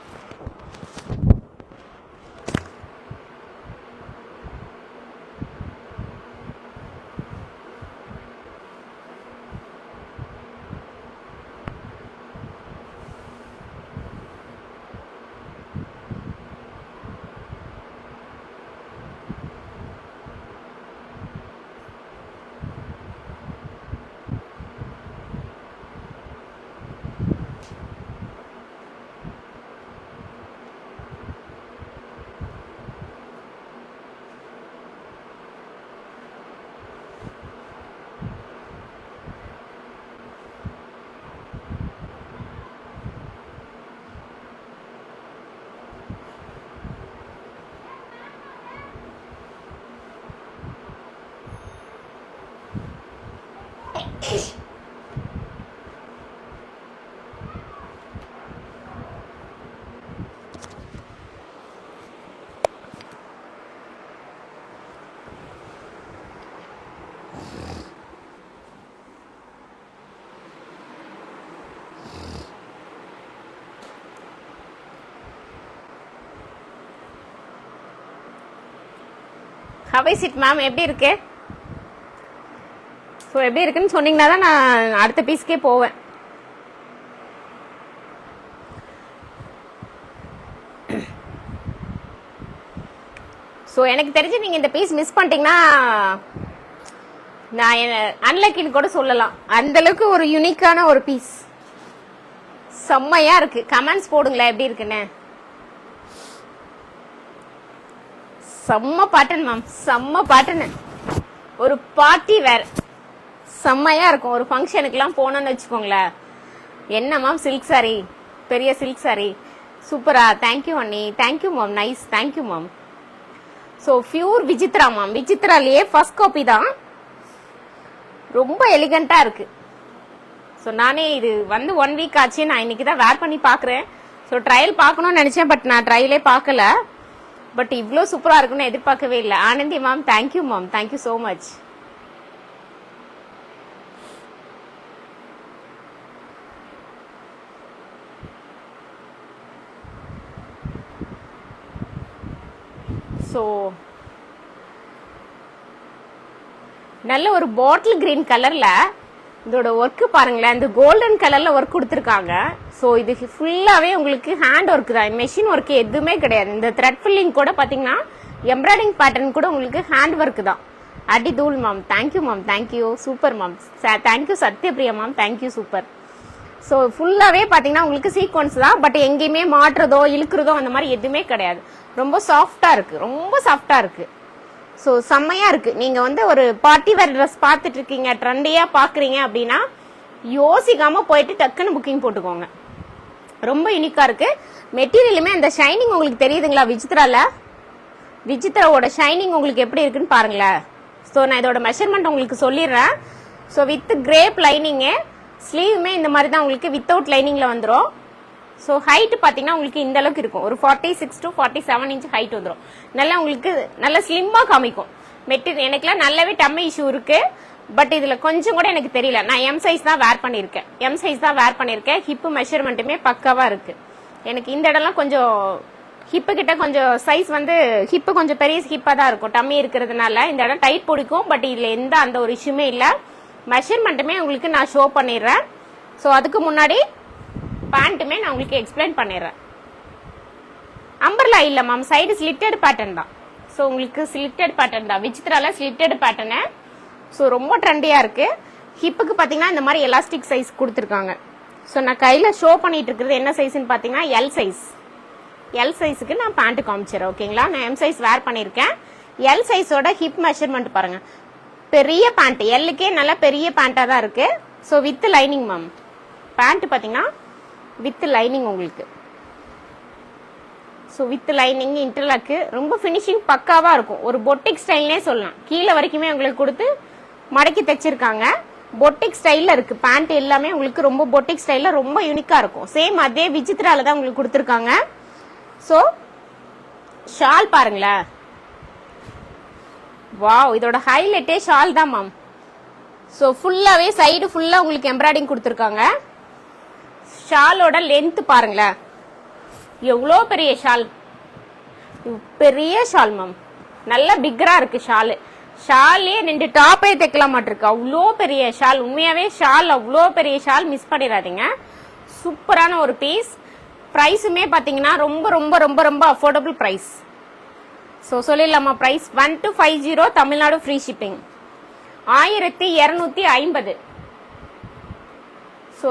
How is it ma'am? எப்படி இருக்கு? ஸோ எப்படி இருக்குன்னு சொன்னீங்கன்னா தான் நான் அடுத்த பீஸ்க்கே போவேன். ஸோ எனக்கு தெரிஞ்சு நீங்கள் இந்த பீஸ் மிஸ் பண்ணிட்டீங்கன்னா நான் அன்லக்கின்னு கூட சொல்லலாம். அந்த அளவுக்கு ஒரு யூனிக்கான ஒரு பீஸ். செம்மையா இருக்கு. கமெண்ட்ஸ் போடுங்களேன் எப்படி இருக்குன்னு. செம்ம பாட்டன் மேம், செம்ம பாட்டன். ஒரு பார்ட்டி வேர் செம்மையா இருக்கும். ஒரு ஃபங்க்ஷனுக்குலாம் போனோம்னு வச்சுக்கோங்களேன். என்ன மேம் சில்க் சாரி, பெரிய சில்க் சாரி சூப்பரா. தேங்க்யூ அண்ணி, thank you ma'am, nice, thank you ma'am. So pure Vichitra ma'am, விசித்ராலேயே ஃபர்ஸ்ட் காப்பி தான், ரொம்ப எலிகண்டா இருக்கு. ஸோ நானே இது வந்து 1 வீக் ஆச்சு, நான் இன்னைக்கு தான் வேர் பண்ணி பார்க்குறேன். ஸோ ட்ரையல் பார்க்கணும்னு நினைச்சேன், பட் நான் ட்ரையலே பார்க்கல. பட் இவ்வளோ சூப்பரா இருக்குன்னு எதிர்பார்க்கவே இல்லை. Anandhi ma'am, thank you ma'am, thank you so much. So நல்ல ஒரு பாட்டில் கிரீன் கலர்ல இதோட ஒர்க் பாருங்களேன். இந்த கோல்டன் கலர்ல ஒர்க் கொடுத்துருக்காங்க. ஸோ இது ஃபுல்லாவே உங்களுக்கு ஹேண்ட் ஒர்க் தான், மெஷின் ஒர்க் எதுவுமே கிடையாது. இந்த த்ரெட் ஃபில்லிங் கூட பாத்தீங்கன்னா எம்ப்ராய்டிங் பேட்டர்ன் கூட உங்களுக்கு ஹேண்ட் ஒர்க் தான். அடி தூள் ma'am, thank you ma'am, thank you super ma'am, thank you Sathyapriya ma'am, thank you super. So ஃபுல்லாவே பாத்தீங்கன்னா உங்களுக்கு சீக்வன்ஸ் தான், பட் எங்கேயுமே மாட்டுறதோ இழுக்கிறதோ அந்த மாதிரி எதுவுமே கிடையாது. ரொம்ப சாஃப்டா இருக்கு, ரொம்ப சாஃப்டா இருக்கு. ஸோ செம்மையா இருக்கு. நீங்க வந்து ஒரு பார்ட்டி வேர் ட்ரெஸ் பார்த்துட்டு இருக்கீங்க, ட்ரெண்டியா பாக்குறீங்க அப்படின்னா யோசிக்காம போயிட்டு டக்குன்னு புக்கிங் போட்டுக்கோங்க. ரொம்ப யூனிக்கா இருக்கு. மெட்டீரியலுமே அந்த ஷைனிங் உங்களுக்கு தெரியுதுங்களா விசித்ரால? விசித்ராவோட ஷைனிங் உங்களுக்கு எப்படி இருக்குன்னு பாருங்களேன். ஸோ நான் இதோட மெஷர்மெண்ட் உங்களுக்கு சொல்லிடுறேன். ஸோ வித் கிரேப் லைனிங்கு, ஸ்லீவுமே இந்த மாதிரி தான் உங்களுக்கு வித்தவுட் லைனிங்ல வந்துடும். ஸோ ஹைட் பார்த்தீங்கன்னா உங்களுக்கு இந்த அளவுக்கு இருக்கும். ஒரு 46 to 47 இன்ச் ஹைட் வந்துடும். நல்லா உங்களுக்கு நல்ல ஸ்லிம்மா காமிக்கும் மெட்டீரியல். எனக்குலாம் நல்லாவே டம்மி இஷ்யூ இருக்கு, பட் இதுல கொஞ்சம் கூட எனக்கு தெரியல. நான் எம் சைஸ் தான் வேர் பண்ணியிருக்கேன். ஹிப்பு மெஷர்மெண்ட்டுமே பக்காவா இருக்கு. எனக்கு இந்த இடம்லாம் கொஞ்சம் ஹிப்பு கிட்ட கொஞ்சம் சைஸ் வந்து ஹிப்பு கொஞ்சம் பெரிய ஹிப்பா தான் இருக்கும், டம்மி இருக்கிறதுனால இந்த இடம் டைட் பிடிக்கும். பட் இதுல எந்த அந்த ஒரு இஷ்யூமே இல்லை. மெஷர்மெண்ட்டுமே உங்களுக்கு நான் ஷோ பண்ணிடுறேன். ஸோ அதுக்கு முன்னாடி பேண்ட்டுமே நான் உங்களுக்கு எக்ஸ்பிளைன் பண்ணிடுறேன். அம்பர்லா இல்ல மேம், சைடு ஸ்லிட்டட் பேட்டர்ன் தான். ஸோ உங்களுக்கு ஸ்லிட்டட் பேட்டர்ன் தான், விசித்ரால ஸ்லிட்டட் பேட்டர்னு. ஸோ ரொம்ப ட்ரெண்டியா இருக்கு. ஹிப்புக்கு பாத்தீங்கன்னா இந்த மாதிரி எலாஸ்டிக் சைஸ் கொடுத்துருக்காங்க. ஸோ நான் கையில ஷோ பண்ணிட்டு இருக்கிறது என்ன சைஸ்ன்னு பாத்தீங்கன்னா எல் சைஸ். எல் சைஸுக்கு நான் பேண்ட் காமிச்சிடறேன், ஓகேங்களா? நான் எம் சைஸ் வேர் பண்ணிருக்கேன். எல் சைஸோட ஹிப் மெஷர்மெண்ட் பாருங்க, பெரிய பேண்ட், எல்லுக்கே நல்ல பெரிய பேண்டா தான் இருக்கு. So with lining ma'am, pant பாத்தீங்கன்னா வித் லைனிங் உங்களுக்கு. ஸோ வித் லைனிங் இன்டர்லாக்கு ரொம்ப ஃபினிஷிங் பக்காவா இருக்கும். ஒரு பொட்டிக் ஸ்டைல்னே சொல்லலாம். கீழே வரைக்குமே உங்களுக்கு கொடுத்து மடக்கி தைச்சிருக்காங்க. பொட்டிக் ஸ்டைல்ல இருக்கு பேண்ட் எல்லாமே உங்களுக்கு. ரொம்ப பொட்டிக் ஸ்டைல்ல ரொம்ப யூனிக்கா இருக்கும். சேம் அதே விசித்ரால தான் உங்களுக்கு கொடுத்துருக்காங்க. ஸோ ஷால் பாருங்களேன், வாவ், இதோட ஹைலைட்டே ஷால் தான் மேம். ஸோ ஃபுல்லாவே சைடு ஃபுல்லா உங்களுக்கு எம்ப்ராய்டிங் கொடுத்துருக்காங்க. ஷாலோட லென்த் பாருங்களேன், எவ்வளோ பெரிய ஷால், பெரிய ஷால் மேம், நல்ல பிக்கரா இருக்கு ஷாலு. ஷாலே 2 டாப்பே தைக்கலாம் மாட்டிருக்கு, அவ்வளோ பெரிய ஷால். உண்மையாவே ஷால் அவ்வளோ பெரிய ஷால், மிஸ் பண்ணிடாதீங்க. சூப்பரான ஒரு பீஸ். பிரைஸுமே பாத்தீங்கன்னா ரொம்ப ரொம்ப ரொம்ப ரொம்ப அஃபோர்டபுள் பிரைஸ். ஸோ சொல்லிடலாமா price? 1250 Tamil Nadu free shipping, 1250. So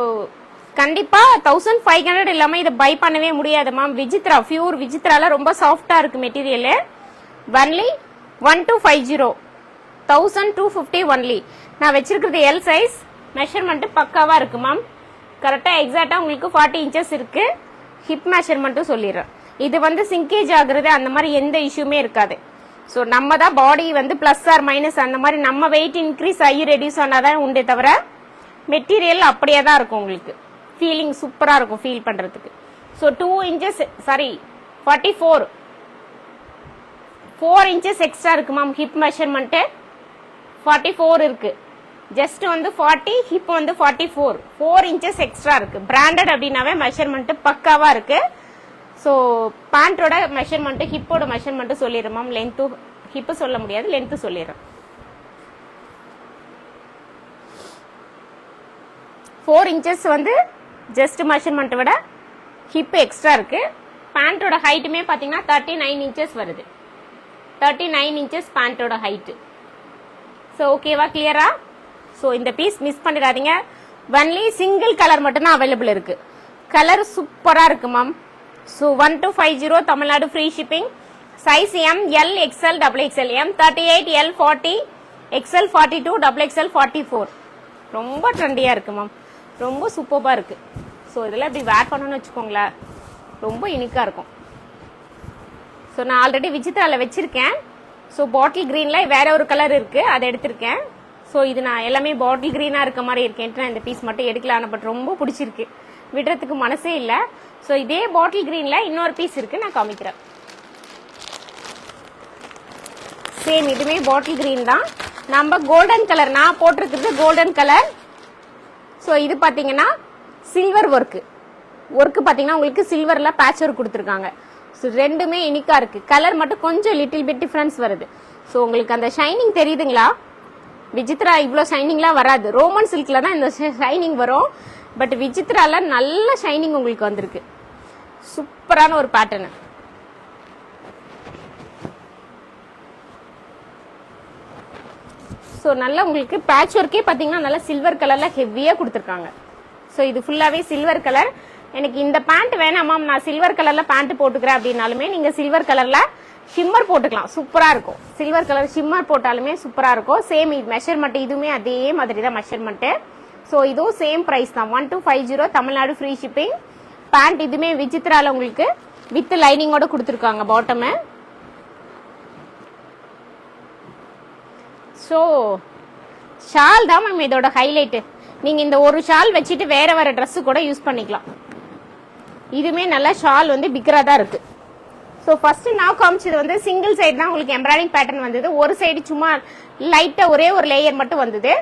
கண்டிப்பா 1500 இல்லாம இதை பை பண்ணவே முடியாது மேம். விசித்ரா, பியூர் விசித்ரால ரொம்ப சாஃப்டா இருக்கு மெட்டீரியல். Only 1250, 1250 only. நான் வச்சிருக்கிறது எல் சைஸ். மெஷர்மெண்ட் பக்காவா இருக்கு மேம். கரெக்டா எக்ஸாக்டா உங்களுக்கு 40 இன்ச்சஸ் இருக்கு. ஹிப் மெஷர்மெண்ட்டும் சொல்லிடுறேன். இது வந்து சிங்கேஜ் ஆகுறது அந்த மாதிரி எந்த இஷ்யூமே இருக்காது. ஸோ நம்ம தான் பாடி வந்து பிளஸ் ஆர் மைனஸ் அந்த மாதிரி நம்ம வெயிட் இன்க்ரீஸ் ஆகி ரெடியூஸ் ஆனாதான் உண்டே தவிர மெட்டீரியல் அப்படியே தான் இருக்கும். உங்களுக்கு ஃபீலிங் சூப்பரா இருக்கும் ஃபீல் பண்றதுக்கு. So 2 inches, sorry 4 inches extra இருக்கு மேம். ஹிப் மெஷர்மெண்ட் 44 இருக்கு. ஜஸ்ட் வந்து 40, ஹிப் வந்து 44, 4 இன்ச்சஸ் எக்ஸ்ட்ரா இருக்கு. பிராண்டட் அப்படின்னாவே மெஷர்மெண்ட் பக்காவா இருக்கு. ஸோ பேண்டோட மெஷர்மெண்ட், ஹிப்போட மெஷர்மெண்ட் சொல்லிடுறேன் மேம். லென்த்து ஹிப்பு சொல்ல முடியாது, லென்த்து சொல்லிடுறேன். 4 இன்ச்சஸ் வந்து ஜஸ்ட் மெஷர்மெண்ட் விட ஹிப் எக்ஸ்ட்ரா இருக்கு. பேண்டோட ஹைட்டுமே பாத்தீங்கன்னா 39 இன்ச்சஸ் வருது. 39 இன்ச்சஸ் பேண்டோட ஹைட். ஸோ ஓகேவா, கிளியரா? ஸோ இந்த பீஸ் மிஸ் பண்ணிடாதீங்க. ஒன்லி சிங்கிள் கலர் மட்டும் தான் அவைலபிள் இருக்கு. கலர் சூப்பராக இருக்கு ma'am. So 1250 Tamil Nadu free shipping. Size M, L, XL, XXL. M 38, L 40, XL 42, XXL 44. ரொம்ப ட்ரெண்டியாக இருக்கு மேம். ரொம்ப சூப்பராக இருக்கு. ஸோ இதெல்லாம் இப்படி வேர் பண்ணணும்னு வச்சுக்கோங்களேன், ரொம்ப யூனிக்காக இருக்கும். ஸோ நான் ஆல்ரெடி விசித்ராவில் வச்சிருக்கேன். ஸோ பாட்டில் க்ரீனில் வேற ஒரு கலர் இருக்கு, அதை எடுத்திருக்கேன். ஸோ இது நான் எல்லாமே பாட்டில் க்ரீனாக இருக்க மாதிரி இருக்கேன்ட்டு நான் இந்த பீஸ் மட்டும் எடுக்கலான்னு, பட் ரொம்ப பிடிச்சிருக்கு, விடுறதுக்கு மனசே இல்லை. ஸோ இதே பாட்டில் க்ரீனில் இன்னொரு பீஸ் இருக்கு, நான் காமிக்கிறேன். சேம் இதுவுமே பாட்டில் க்ரீன் தான். நம்ம கோல்டன் கலர், நான் போட்டிருக்கிறது கோல்டன் கலர். ஸோ இது பார்த்தீங்கன்னா சில்வர் ஒர்க்கு பார்த்தீங்கன்னா உங்களுக்கு சில்வரில் பேட்ச் ஒர்க் கொடுத்துருக்காங்க. ஸோ ரெண்டுமே யூனிக்காக இருக்கு. கலர் மட்டும் கொஞ்சம் லிட்டில் பிட் டிஃப்ரென்ஸ் வருது. ஸோ உங்களுக்கு அந்த ஷைனிங் தெரியுதுங்களா? விசித்ரா இவ்வளோ ஷைனிங்லாம் வராது. ரோமன் சில்க்ல தான் இந்த ஷைனிங் வரும். பட் விசித்ரால நல்ல ஷைனிங் உங்களுக்கு வந்திருக்கு. சூப்பரான ஒரு பேட்டர்ன். ஸோ நல்லா உங்களுக்கு பேட்ச் ஒர்க்கே பார்த்தீங்கன்னா நல்லா சில்வர் கலர்ல ஹெவியாக கொடுத்துருக்காங்க. ஸோ இது ஃபுல்லாகவே சில்வர் கலர். எனக்கு இந்த பேண்ட் வேணாமா, நான் சில்வர் கலர்ல பேண்ட் போட்டுக்கிறேன் அப்படின்னாலுமே நீங்க சில்வர் கலர்ல ஷிம்மர் போட்டுக்கலாம், சூப்பரா இருக்கும். சில்வர் கலர் ஷிம்மர் போட்டாலுமே சூப்பரா இருக்கும். சேம் மெஷர்மெண்ட், இதுவுமே அதே மாதிரி தான் மெஷர்மெண்ட். ஸோ இதுவும் சேம் பிரைஸ் தான், 1250 தமிழ்நாடு ஃப்ரீ ஷிப்பிங். பேண்ட் இதுவுமே விசித்ரால உங்களுக்கு வித் லைனிங்கோட கொடுத்துருக்காங்க பாட்டமு. ஸோ ஷால் தான் மேம் இதோட ஹைலைட்டு. நீங்க இந்த ஒரு ஷால் வச்சுட்டு வேற வேற ட்ரெஸ் கூட யூஸ் பண்ணிக்கலாம். இதுவுமே நல்லா ஷால் வந்து பிக்கரா தான் இருக்கு. ஸோ ஃபர்ஸ்ட் நான் காமிச்சது வந்து சிங்கிள் சைடு தான் உங்களுக்கு எம்ப்ராய்டிங் பேட்டர்ன் வந்தது. ஒரு சைடு சும்மா லைட்டா ஒரே ஒரு லேயர் மட்டும் வந்தது.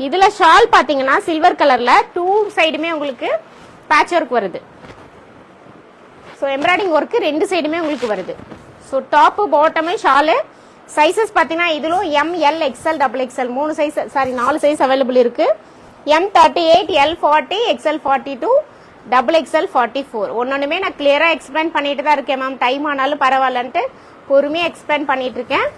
இதுல ஷால் பாத்தீங்கன்னா சில்வர் கலர்ல 2 சைடுமே உங்களுக்கு பேட்ச் ஒர்க் வருது. ஸோ எம்ப்ராய்டிங் ஒர்க் 2 சைடுமே உங்களுக்கு வருது. ஸோ டாப் பாட்டமே ஷாலு. சைசஸ் பாத்தீங்கன்னா இதுலும் M, L, XL, XXL 3 size, sorry 4 size available இருக்கு. M 38, L 40, XL 42, XXL 44. ஒன்னொன்னுமே நான் கிளியரா எக்ஸ்பிளைன் பண்ணிட்டு தான் இருக்கேன் மேம். டைம் ஆனாலும் பரவாயில்லன்ட்டு பொறுமையா எக்ஸ்பிளைன் பண்ணிட்டு இருக்கேன்.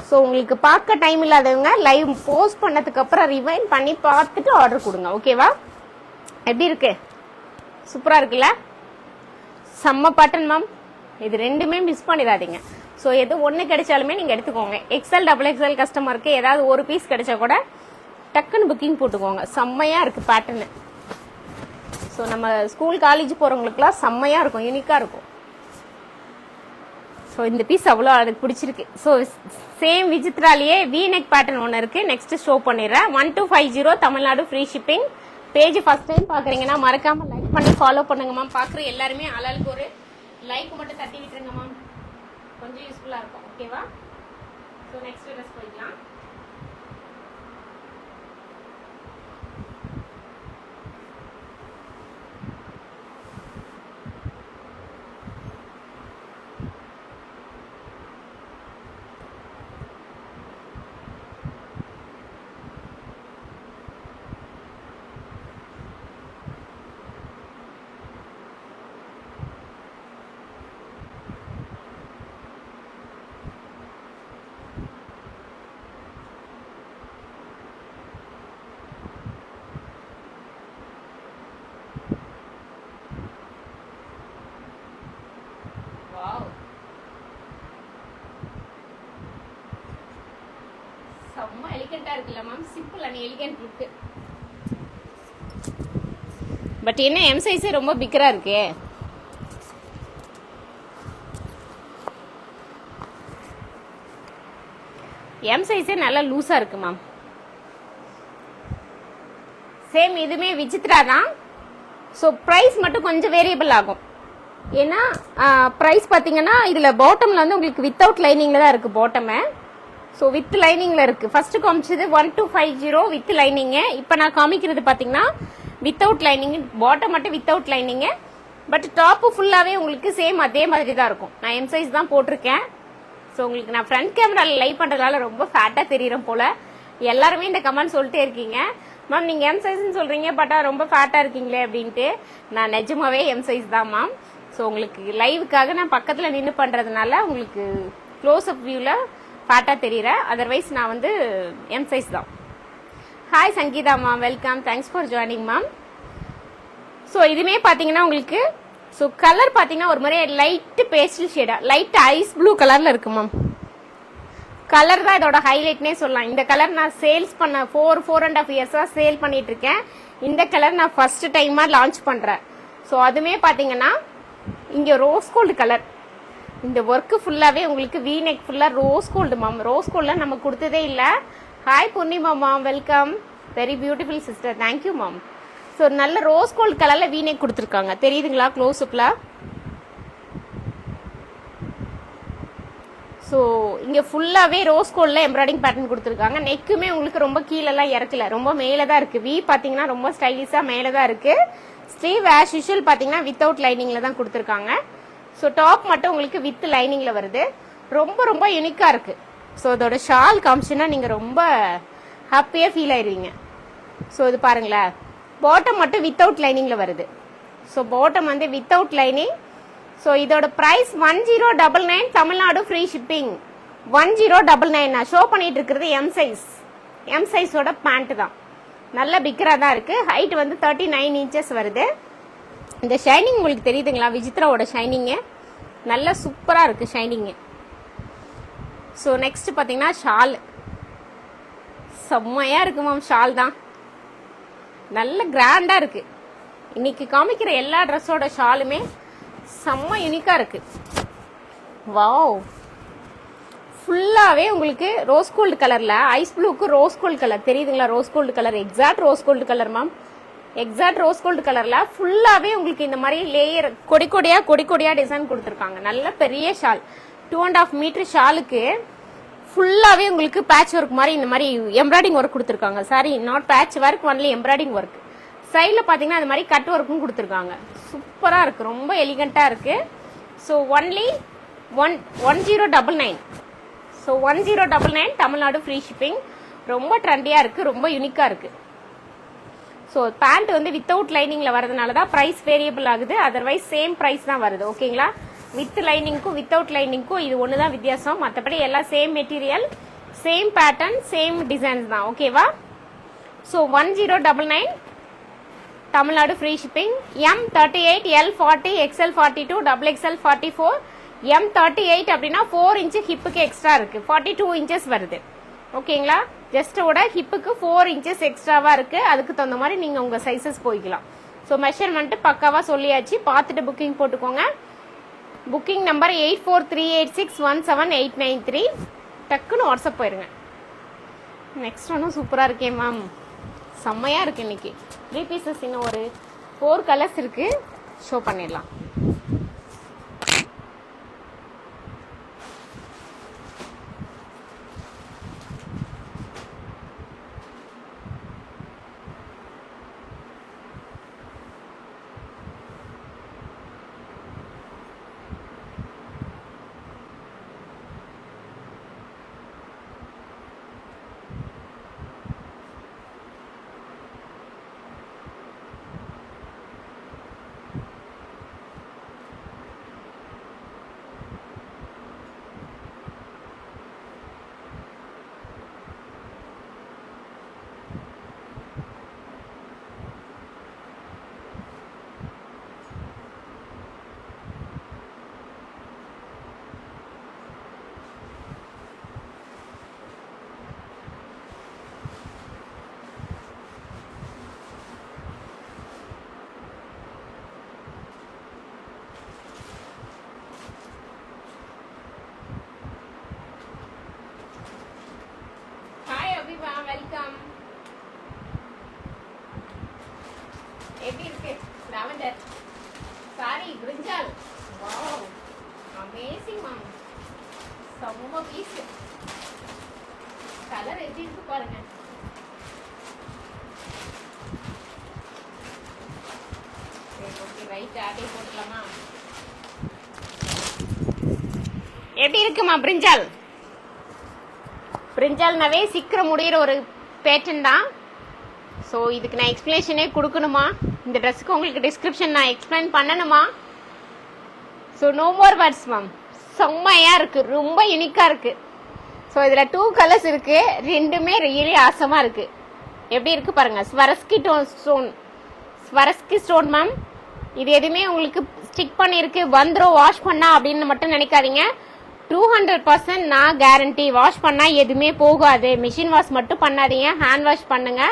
ஸோ உங்களுக்கு பார்க்க டைம் இல்லாதவங்க லைவ் போஸ்ட் பண்ணதுக்கு அப்புறம் ரிவைன் பண்ணி பார்த்துட்டு ஆர்டர் கொடுங்க, ஓகேவா? எப்படி இருக்கு? சூப்பரா இருக்குல்ல? செம்ம பேட்டர்ன் மேம். இது ரெண்டுமே மிஸ் பண்ணிடாதீங்க. ஸோ எது ஒன்று கிடைச்சாலுமே நீங்கள் எடுத்துக்கோங்க. XL, XXL கஸ்டமருக்கு ஏதாவது ஒரு பீஸ் கிடைச்சா கூட டக்குன்னு புக்கிங் போட்டுக்கோங்க. செம்மையா இருக்கு பேட்டர்னு. ஸோ நம்ம ஸ்கூல் காலேஜ் போறவங்களுக்குலாம் செம்மையா இருக்கும், யூனிக்கா இருக்கும். ஸோ இந்த பீஸ் அவ்வளோ எனக்கு பிடிச்சிருக்கு. ஸோ சேம் விசித்ராலேயே வி நெக் பேட்டர்ன் ஒன்று இருக்கு, நெக்ஸ்ட் ஷோ பண்ணிடுறேன். 1250 Tamil Nadu free shipping. Page first time பாக்குறீங்கன்னா மறக்காம லைக் பண்ணி ஃபாலோ பண்ணுங்க மேம். பாக்குற எல்லாருமே ஆளாளுக்கு ஒரு லைக் மட்டும் தட்டி விட்டுருங்க மேம், கொஞ்சம் யூஸ்ஃபுல்லா இருக்கும், ஓகேவா? ஸோ நெக்ஸ்ட் ட்ரெஸ் போயிடலாம். செம்ம எலிகண்டா இருக்குல்ல ma'am? Simple and elegant look. But என்ன எம் சைஸ் ரொம்ப பிக்கரா இருக்கு. எம் சைஸே நல்லா லூஸா இருக்கு மேம். சேம் இதுமே விசித்ரா தான். ஸோ ப்ரைஸ் மட்டும் கொஞ்சம் வேரியபிள் ஆகும். ஏன்னா ப்ரைஸ் பார்த்தீங்கன்னா இதில் பாட்டமில் வந்து உங்களுக்கு வித்தவுட் லைனிங்கில் தான் இருக்குது பாட்டமு. ஸோ வித் லைனிங்கில் இருக்குது. ஃபர்ஸ்ட் காமிச்சது 1250 வித் லைனிங்கு. இப்போ நான் காமிக்கிறது பார்த்தீங்கன்னா வித்தவுட் லைனிங். பாட்டம் மட்டும் வித்தவுட் லைனிங்கு. பட் டாப்பு ஃபுல்லாகவே உங்களுக்கு சேம் அதே மாதிரி தான் இருக்கும். நான் எம் சைஸ் தான் போட்டிருக்கேன். ஸோ உங்களுக்கு நான் ஃப்ரண்ட் கேமராவில் லைவ் பண்ணுறதால ரொம்ப ஃபேட்டாக தெரியுறேன் போல். எல்லாருமே இந்த கமெண்ட் சொல்லிட்டே இருக்கீங்க, மேம் நீங்கள் எம் சைஸ்ன்னு சொல்கிறீங்க பட்டா ரொம்ப ஃபேட்டாக இருக்கீங்களே அப்படின்ட்டு. நான் நிஜமாவே எம் சைஸ் தான் மேம். ஸோ உங்களுக்கு லைவுக்காக நான் பக்கத்தில் நின்று பண்ணுறதுனால உங்களுக்கு க்ளோஸ் அப் வியூவில் ஃபேட்டாக தெரியுறேன். அதர்வைஸ் நான் வந்து எம் சைஸ் தான். Hi Sangeetha ma'am, welcome, thanks for joining ma'am. So இதுவுமே பார்த்தீங்கன்னா உங்களுக்கு ஸோ கலர் பார்த்தீங்கன்னா ஒரு மாதிரி லைட்டு பேஸ்டல் ஷேடா லைட் ஐஸ் ப்ளூ கலரில் இருக்கு மேம். கலர் தான் இதோட ஹைலைட்னே சொல்லலாம். இந்த கலர் நான் சேல்ஸ் பண்ண 4.5 இயர்ஸாக சேல் பண்ணிட்டு இருக்கேன். இந்த கலர் நான் ஃபர்ஸ்ட் டைமாக லான்ச் பண்ணுறேன். ஸோ அதுவுமே பார்த்தீங்கன்னா இங்கே ரோஸ் கோல்டு கலர். இந்த ஒர்க்கு ஃபுல்லாகவே உங்களுக்கு வி நெக் ஃபுல்லாக ரோஸ் கோல்டு மேம். ரோஸ் கோல்டில் நம்ம கொடுத்ததே இல்லை. Hi Purnima ma'am, welcome. Very beautiful sister, thank you ma'am. So நல்ல ரோஸ் கோல்டு கலரில் வி நெக் கொடுத்துருக்காங்க, தெரியுதுங்களா க்ளோஸ்அப்பில். ஸோ இங்கே ஃபுல்லாகவே ரோஸ் கோல்டில் எம்ப்ராய்டிங் பேட்டர்ன் கொடுத்துருக்காங்க. நெக்குமே உங்களுக்கு ரொம்ப கீழெல்லாம் இறக்கல, ரொம்ப மேலே தான் இருக்குது. வி பார்த்தீங்கன்னா ரொம்ப ஸ்டைலிஷாக மேலே தான் இருக்குது. ஸ்லீவ் ஆஸ் யூஷுவல் பார்த்தீங்கன்னா வித்தவுட் லைனிங்கில் தான் கொடுத்துருக்காங்க. ஸோ டாப் மட்டும் உங்களுக்கு வித் லைனிங்கில் வருது. ரொம்ப ரொம்ப யூனிக்காக இருக்குது. ஸோ இதோட ஷால் காமிச்சுன்னா நீங்கள் ரொம்ப ஹாப்பியாக ஃபீல் ஆயிடுவீங்க. ஸோ இது பாருங்களேன், பாட்டம் மட்டும் வித்தவுட் லைனிங்கில் வருது. ஸோ பாட்டம் வந்து வித்தவுட் லைனிங். ஸோ இதோட ப்ரைஸ் 1099, தமிழ்நாடு ஃப்ரீ ஷிப்பிங். 1099 நான் ஷோ பண்ணிட்டு இருக்கிறது எம் சைஸ். எம் சைஸோட பேண்ட் தான், நல்ல பிக்கராக தான் இருக்குது. ஹைட் வந்து 39 இன்ச்சஸ் வருது. இந்த ஷைனிங் உங்களுக்கு தெரியுதுங்களா, விசித்ராவோட ஷைனிங்கு நல்லா சூப்பராக இருக்குது ஷைனிங்கு. ஸோ நெக்ஸ்ட் பார்த்தீங்கன்னா ஷால் செம்மையாக இருக்கு மேம். ஷால் தான் நல்ல கிராண்டாக இருக்குது. இன்னைக்கு காமிக்கிற எல்லா ட்ரெஸ்ஸோட ஷாலுமே செம்ம யூனிக்காக இருக்கு. வாவ், ஃபுல்லாகவே உங்களுக்கு ரோஸ் கோல்டு கலரில் ஐஸ் ப்ளூக்கு ரோஸ் கோல்டு கலர் தெரியுதுங்களா, rose gold colour exact rose gold colour ma'am. Exact rose gold கலரில் ஃபுல்லாகவே உங்களுக்கு இந்த மாதிரி லேயர் கொடி கொடியாக டிசைன் கொடுத்துருக்காங்க. நல்ல பெரிய ஷால், 2.5 மீட்டர் ஷாலுக்கு ஃபுல்லாகவே உங்களுக்கு பேட்ச் ஒர்க் மாதிரி இந்த மாதிரி எம்ப்ராய்டிங் ஒர்க் கொடுத்துருக்காங்க. Sorry, not patch work, only embroidering work. சைடில் பார்த்தீங்கன்னா அது மாதிரி கட் ஒர்க்கும் கொடுத்துருக்காங்க. சூப்பராக இருக்குது, ரொம்ப எலிகண்ட்டாக இருக்குது. So only 1099. So 1099 Tamil Nadu free shipping. ரொம்ப ட்ரெண்டியாக இருக்குது, ரொம்ப யூனிக்காக இருக்குது. ஸோ பேண்ட் வந்து வித்தவுட் லைனிங்கில் வரதுனால தான் ப்ரைஸ் வேரியபிள் ஆகுது. அதர்வைஸ் சேம் ப்ரைஸ் தான் வருது. ஓகேங்களா, வித் லைனிங்க்கும் வித்தவுட் லைனிங்க்கும் இது ஒன்று தான் வித்தியாசம். மற்றபடி எல்லாம் same material, same pattern, same designs தான். ஓகேவா. So 1099 Tamil Nadu free shipping. M38, L40, XL42, XXL 44. M38 அப்படின்னா 4 இன்ச்சு ஹிப்புக்கு எக்ஸ்ட்ரா இருக்கு, 42 இன்ச்சஸ் வருது. ஓகேங்களா, ஜஸ்டோட ஹிப்புக்கு 4 இன்ச்சஸ் எக்ஸ்ட்ராவா இருக்கு. அதுக்கு தகுந்த மாதிரி நீங்க உங்க சைசஸ் போய்க்கலாம். ஸோ மெஷர்மெண்ட் பக்காவா சொல்லியாச்சு, பார்த்துட்டு புக்கிங் போட்டுக்கோங்க. Booking number 8438617893. டக்குன்னு வாட்ஸ்அப் போயிருங்க. நெக்ஸ்ட் ஒன்றும் சூப்பராக இருக்கே மேம், செம்மையாக இருக்குது. இன்னைக்கு 3 பீசஸ், இன்னும் ஒரு 4 கலர்ஸ் இருக்குது, ஷோ பண்ணிடலாம். வெல்கம். எப்படி இருக்கு லாவெண்டர் சாரி பிரிஞ்சால்? வாவ், அமேசிங் மேம், செம்ம பீஸ். கலர் எப்படி இருக்கு பாருங்க. ஓகே, ரைட் ஆட்டை போட்டுக்கலாமா? எப்படி இருக்குமா பிரிஞ்சால்? பிரிஞ்சால்னாவே சீக்கிரம் முடிகிற ஒரு பேட்டர்ன் தான். ஸோ இதுக்கு நான் எக்ஸ்பிளேஷனே கொடுக்கணுமா? இந்த ட்ரெஸ்ஸுக்கு உங்களுக்கு டிஸ்கிரிப்ஷன் நான் எக்ஸ்பிளைன் பண்ணணுமா? So no more words ma'am. செம்மையாக இருக்குது, ரொம்ப யூனிக்காக இருக்குது. ஸோ இதில் 2 கலர்ஸ் இருக்குது, ரெண்டுமே ரியலி ஆசமாக இருக்குது. எப்படி இருக்குது பாருங்கள், ஸ்வரஸ்கி ஸ்டோன் ஸ்வரஸ்கி ஸ்டோன் மேம். இது எதுவுமே உங்களுக்கு ஸ்டிக் பண்ணிருக்கு வந்துடும் வாஷ் பண்ணா அப்படின்னு மட்டும் நினைக்காதீங்க. 200% நான் கேரண்டி. வாஷ் பண்ணா எதுவுமே போகாது. மிஷின் வாஷ் மட்டும் பண்ணாதீங்க, ஹேண்ட் வாஷ் பண்ணுங்க,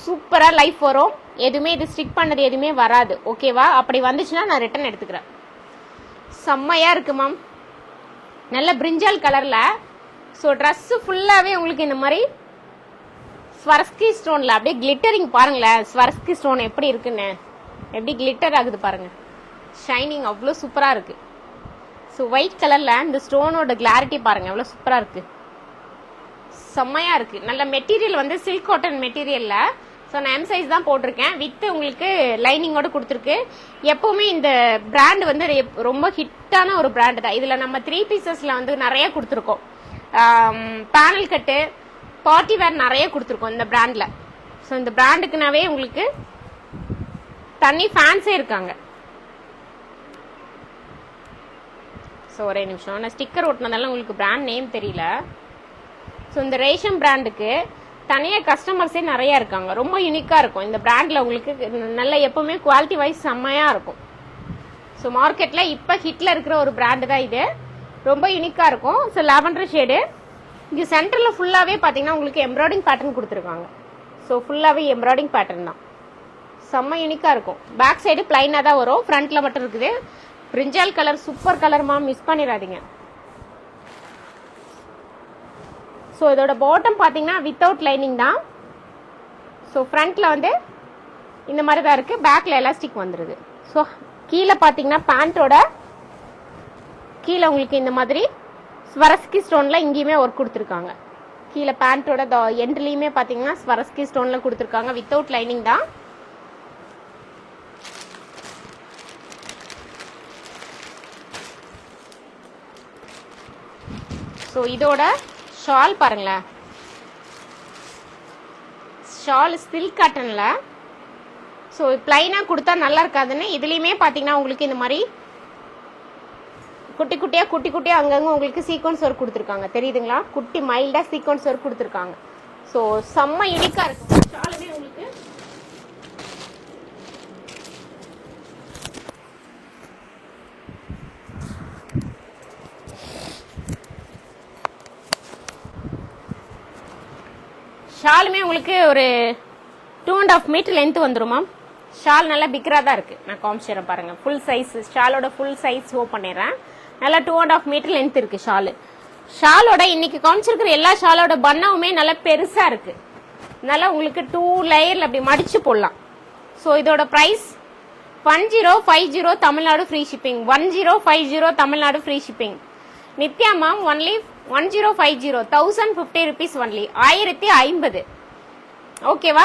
சூப்பரா லைஃப் வரும். எதுவுமே இது ஸ்டிக் பண்ணது எதுவுமே வராது. ஓகேவா? அப்படி வந்துச்சுன்னா நான் ரிட்டர்ன் எடுத்துக்கிறேன். செம்மையா இருக்கு மேம், நல்ல பிரிஞ்சால் கலர்ல. ஸோ ட்ரெஸ் ஃபுல்லாவே உங்களுக்கு இந்த மாதிரி ஸ்வரஸ்கி ஸ்டோன்ல அப்படியே கிளிட்டரிங் பாருங்களேன். ஸ்வரஸ்கி ஸ்டோன் எப்படி இருக்குன்னு, எப்படி கிளிட்டர் ஆகுது பாருங்க. ஷைனிங் அவ்வளோ சூப்பரா இருக்கு. ஸோ ஒயிட் கலர்ல இந்த ஸ்டோனோட கிளாரிட்டி பாருங்க எவ்வளோ சூப்பரா இருக்கு, செம்மையா இருக்கு. நல்ல மெட்டீரியல் வந்து சில்க் காட்டன் மெட்டீரியல்ல. ஸோ நான் எம் சைஸ் தான் போட்டிருக்கேன். வித் உங்களுக்கு லைனிங்கோட கொடுத்துருக்கு. எப்பவுமே இந்த பிராண்ட் வந்து ரொம்ப ஹிட்டான ஒரு பிராண்ட் தான். இதுல நம்ம 3 பீசஸ்ல வந்து நிறைய கொடுத்துருக்கோம். பேனல் கட்டு, பார்ட்டி வேர் நிறைய கொடுத்துருக்கோம் இந்த பிராண்ட்ல. ஸோ இந்த பிராண்டுக்குனாவே உங்களுக்கு தனி ஃபேன்ஸே இருக்காங்க. ஸோ ஒரே நிமிஷம், நான் ஸ்டிக்கர் ஒட்டினதால உங்களுக்கு பிராண்ட் நேம் தெரியல. ஸோ இந்த ரேஷம் பிராண்டுக்கு தனியாக கஸ்டமர்ஸே நிறைய இருக்காங்க. ரொம்ப யூனிக்காக இருக்கும் இந்த பிராண்டில். உங்களுக்கு நல்ல எப்பவுமே குவாலிட்டி வைஸ் செம்மையாக இருக்கும். ஸோ மார்க்கெட்டில் இப்போ ஹிட்டில் இருக்கிற ஒரு பிராண்டு தான் இது. ரொம்ப யூனிக்காக இருக்கும். So lavender shade. இங்கே சென்டரில் ஃபுல்லாகவே பார்த்தீங்கன்னா உங்களுக்கு எம்ப்ராய்டிங் பேட்டர்ன் கொடுத்துருக்காங்க. ஸோ ஃபுல்லாகவே எம்ப்ராய்டிங் பேட்டர்ன் தான், செம்ம யூனிக்காக இருக்கும். பேக் சைடு பிளைனாக தான் வரும், ஃப்ரண்ட்டில் மட்டும் இருக்குது. பிரிஞ்சால் கலர் சூப்பர் கலர்மா, மிஸ் பண்ணிடாதீங்க. ஸோ இதோட பாட்டம் பார்த்தீங்கன்னா வித்தவுட் லைனிங் தான். ஸோ ஃப்ரண்ட்டில் வந்து இந்த மாதிரி தான் இருக்குது, பேக்கில் எலாஸ்டிக் வந்துடுது. ஸோ கீழே பார்த்தீங்கன்னா பேண்ட்டோட கீழே உங்களுக்கு இந்த மாதிரி ஸ்வரஸ்கி ஸ்டோனில் இங்கேயுமே ஒர்க் கொடுத்துருக்காங்க. கீழே பேண்ட்டோட எண்ட்லேயுமே பார்த்தீங்கன்னா ஸ்வரஸ்கி ஸ்டோனில் கொடுத்துருக்காங்க, வித்தவுட் லைனிங் தான். ஸோ இதோட ஷால் பாருங்களேன். ஷால் சில்க் காட்டன்ல. ஸோ பிளைனாக கொடுத்தா நல்லா இருக்காதுன்னு இதுலேயுமே பார்த்தீங்கன்னா உங்களுக்கு இந்த மாதிரி குட்டி குட்டியாக அங்கங்கே உங்களுக்கு சீக்வன்ஸ் ஒர்க் கொடுத்துருக்காங்க. தெரியுதுங்களா? குட்டி மைல்டாக சீக்வன்ஸ் ஒர்க் கொடுத்துருக்காங்க. ஸோ செம்ம யூனிக்காக இருக்கும். ஷாலுமே உங்களுக்கு ஷாலுமே உங்களுக்கு ஒரு 2.5 மீட்டர் லென்த் வந்துருமா. ஷால் நல்லா பிக்கரா தான் இருக்கு. நான் காமிச்சிடுறேன் பாருங்க. ஃபுல் சைஸ் ஷாலோட ஃபுல் சைஸ் ஷோ பண்ணிடுறேன். நல்லா 2.5 மீட்டர் லென்த் இருக்கு ஷாலு. ஷாலோட இன்னைக்கு காமிச்சிருக்கிற எல்லா ஷாலோட பண்ணவுமே நல்லா பெருசா இருக்கு. நல்லா உங்களுக்கு 2 லேயர்ல அப்படி மடிச்சு போடலாம். ஸோ இதோட price 1050 Tamil Nadu free shipping. 1050 Tamil Nadu free shipping. Nithya ma'am only 1050 1050 rupees only, 1050. ஓகேவா?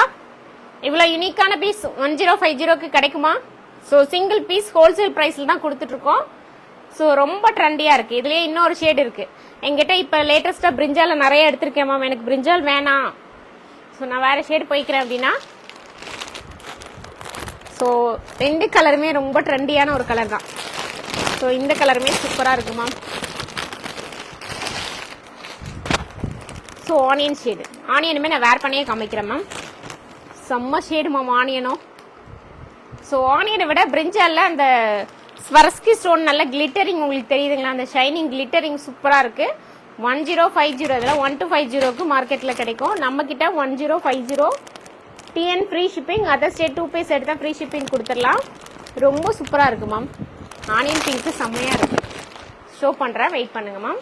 இவ்வளோ யூனிக்கான பீஸ் 1050க்கு கிடைக்குமா? ஸோ சிங்கிள் பீஸ் ஹோல்சேல் ப்ரைஸில் தான் கொடுத்துட்ருக்கோம். ஸோ ரொம்ப ட்ரெண்டியாக இருக்குது. இதுலேயே இன்னொரு ஷேடு இருக்குது எங்கிட்ட. இப்போ லேட்டஸ்ட்டாக பிரிஞ்சால் நிறைய எடுத்திருக்கேன் மேம், எனக்கு பிரிஞ்சால் வேணாம், ஸோ நான் வேறு ஷேடு போய்க்கிறேன் அப்படின்னா. ஸோ 2 கலருமே ரொம்ப ட்ரெண்டியான ஒரு கலர் தான். ஸோ இந்த கலருமே சூப்பராக இருக்கு மேம். So onion shade. ஆனியனுமே நான் வேர் பண்ணியே காமிக்கிறேன் மேம். செம்ம ஷேடு மேம் ஆனியனும். ஸோ ஆனியனை விட பிரிஞ்சாலில் அந்த ஸ்வரஸ்கி ஸ்டோன் நல்ல கிளிட்டரிங் உங்களுக்கு தெரியுதுங்களா? அந்த ஷைனிங் கிளிட்டரிங் சூப்பராக இருக்குது. 1050 இதெல்லாம் 1250க்கு மார்க்கெட்டில் கிடைக்கும். நம்மக்கிட்ட 1050 TN free shipping. Other state 2 piece எடுத்தால் ஃப்ரீ ஷிப்பிங் கொடுத்துடலாம். ரொம்ப சூப்பராக இருக்குது மேம். ஆனியன் பிங்க்கு செம்மையாக இருக்குது. ஷோ பண்ணுறேன், வெயிட் பண்ணுங்க மேம்.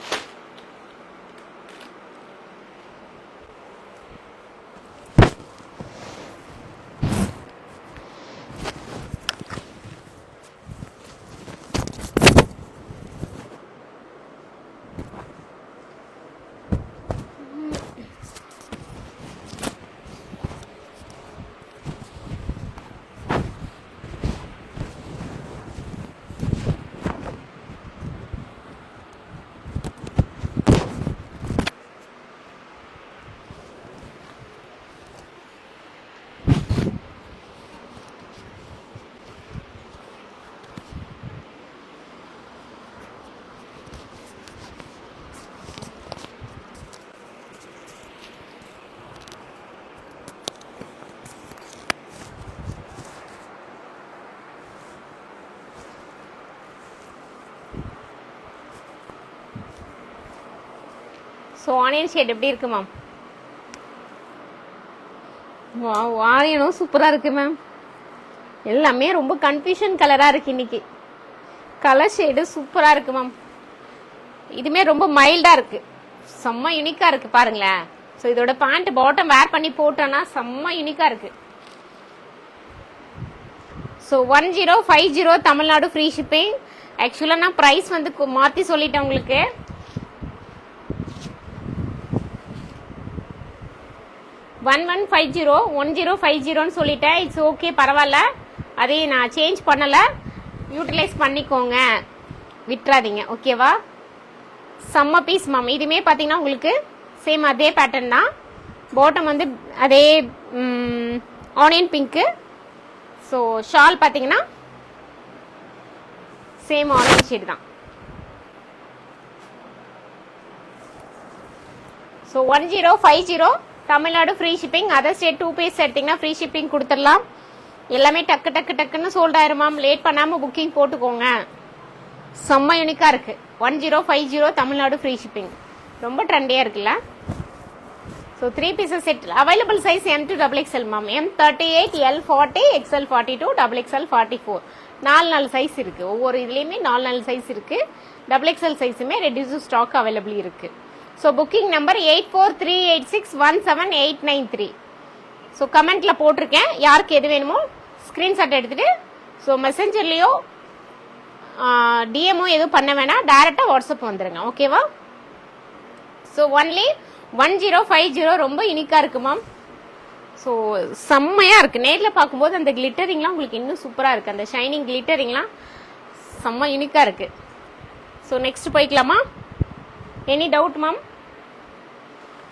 ஸோ ஆனியன் ஷேட் எப்படி இருக்கு மேம்? ஆனியனும் சூப்பராக இருக்கு மேம். எல்லாமே ரொம்ப கன்ஃபியூஷன் கலராக இருக்கு இன்னைக்கு. கலர் ஷேடு சூப்பராக இருக்கு மேம். இதுமே ரொம்ப மைல்டாக இருக்கு, செம்ம யூனிக்காக இருக்கு பாருங்களேன். ஸோ இதோட பேண்ட் பாட்டம் வேர் பண்ணி போட்டோன்னா செம்ம யூனிக்காக இருக்கு. So 1050 Tamil Nadu free shipping. ஆக்சுவலாக நான் ப்ரைஸ் வந்து மாற்றி சொல்லிட்டேன் உங்களுக்கு. ஒன் 1050 சொல்லிட்டேன். இட்ஸ் ஓகே, பரவாயில்ல, அதையும் நான் சேஞ்ச் பண்ணலை. யூட்டிலைஸ் பண்ணிக்கோங்க, விட்டுறாதீங்க, ஓகேவா? செம்ம பீஸ் மேம். இதுவுமே பார்த்தீங்கன்னா உங்களுக்கு சேம் அதே பேட்டர்ன் தான். பாட்டம் வந்து அதே ஆனியன் பிங்க்கு. ஸோ ஷால் பார்த்தீங்கன்னா சேம் ஆனியன் ஷேட் தான். So 1050 Tamil Nadu free shipping. Other state 2 piece எடுத்தீங்கன்னா ஃப்ரீ ஷிப்பிங் கொடுத்துடலாம். எல்லாமே டக்கு டக்கு டக்குன்னு சோல்ட் ஆயிரும் மேம். லேட் பண்ணாமல் புக்கிங் போட்டுக்கோங்க. செம்ம யூனிக்காக இருக்கு. 1050 தமிழ்நாடு ஃப்ரீ ஷிப்பிங். ரொம்ப ட்ரெண்டியாக இருக்குல்ல? So 3 pieces set. Available size M to XXL ma'am. M38, L40, XL42, XXL 44. 4 size இருக்கு. ஒவ்வொரு இதுலேயுமே 4 சைஸ் இருக்கு. XXL சைஸுமே ரெடியூஸ் ஸ்டாக் அவைலபிள் இருக்கு. So booking number 8438617893. ஸோ கமெண்ட்ல போட்டிருக்கேன், யாருக்கு எது வேணுமோ ஸ்க்ரீன்ஷாட் எடுத்துட்டு ஸோ மெசஞ்சர்லேயோ டிஎம்ஓ எதுவும் பண்ண வேணாம், டைரெக்டாக வாட்ஸ்அப் வந்துடுங்க, ஓகேவா? ஸோ ஒன்லி 1050 ரொம்ப யூனிக்காக இருக்கு மேம். ஸோ செம்மையாக இருக்குது. நேரில் பார்க்கும்போது அந்த கிளிட்டரிங்லாம் உங்களுக்கு இன்னும் சூப்பராக இருக்குது. அந்த ஷைனிங் கிளிட்டரிங்லாம் செம்ம யூனிக்காக இருக்குது. ஸோ நெக்ஸ்ட் போய்க்கலாமா? Any doubt ma'am?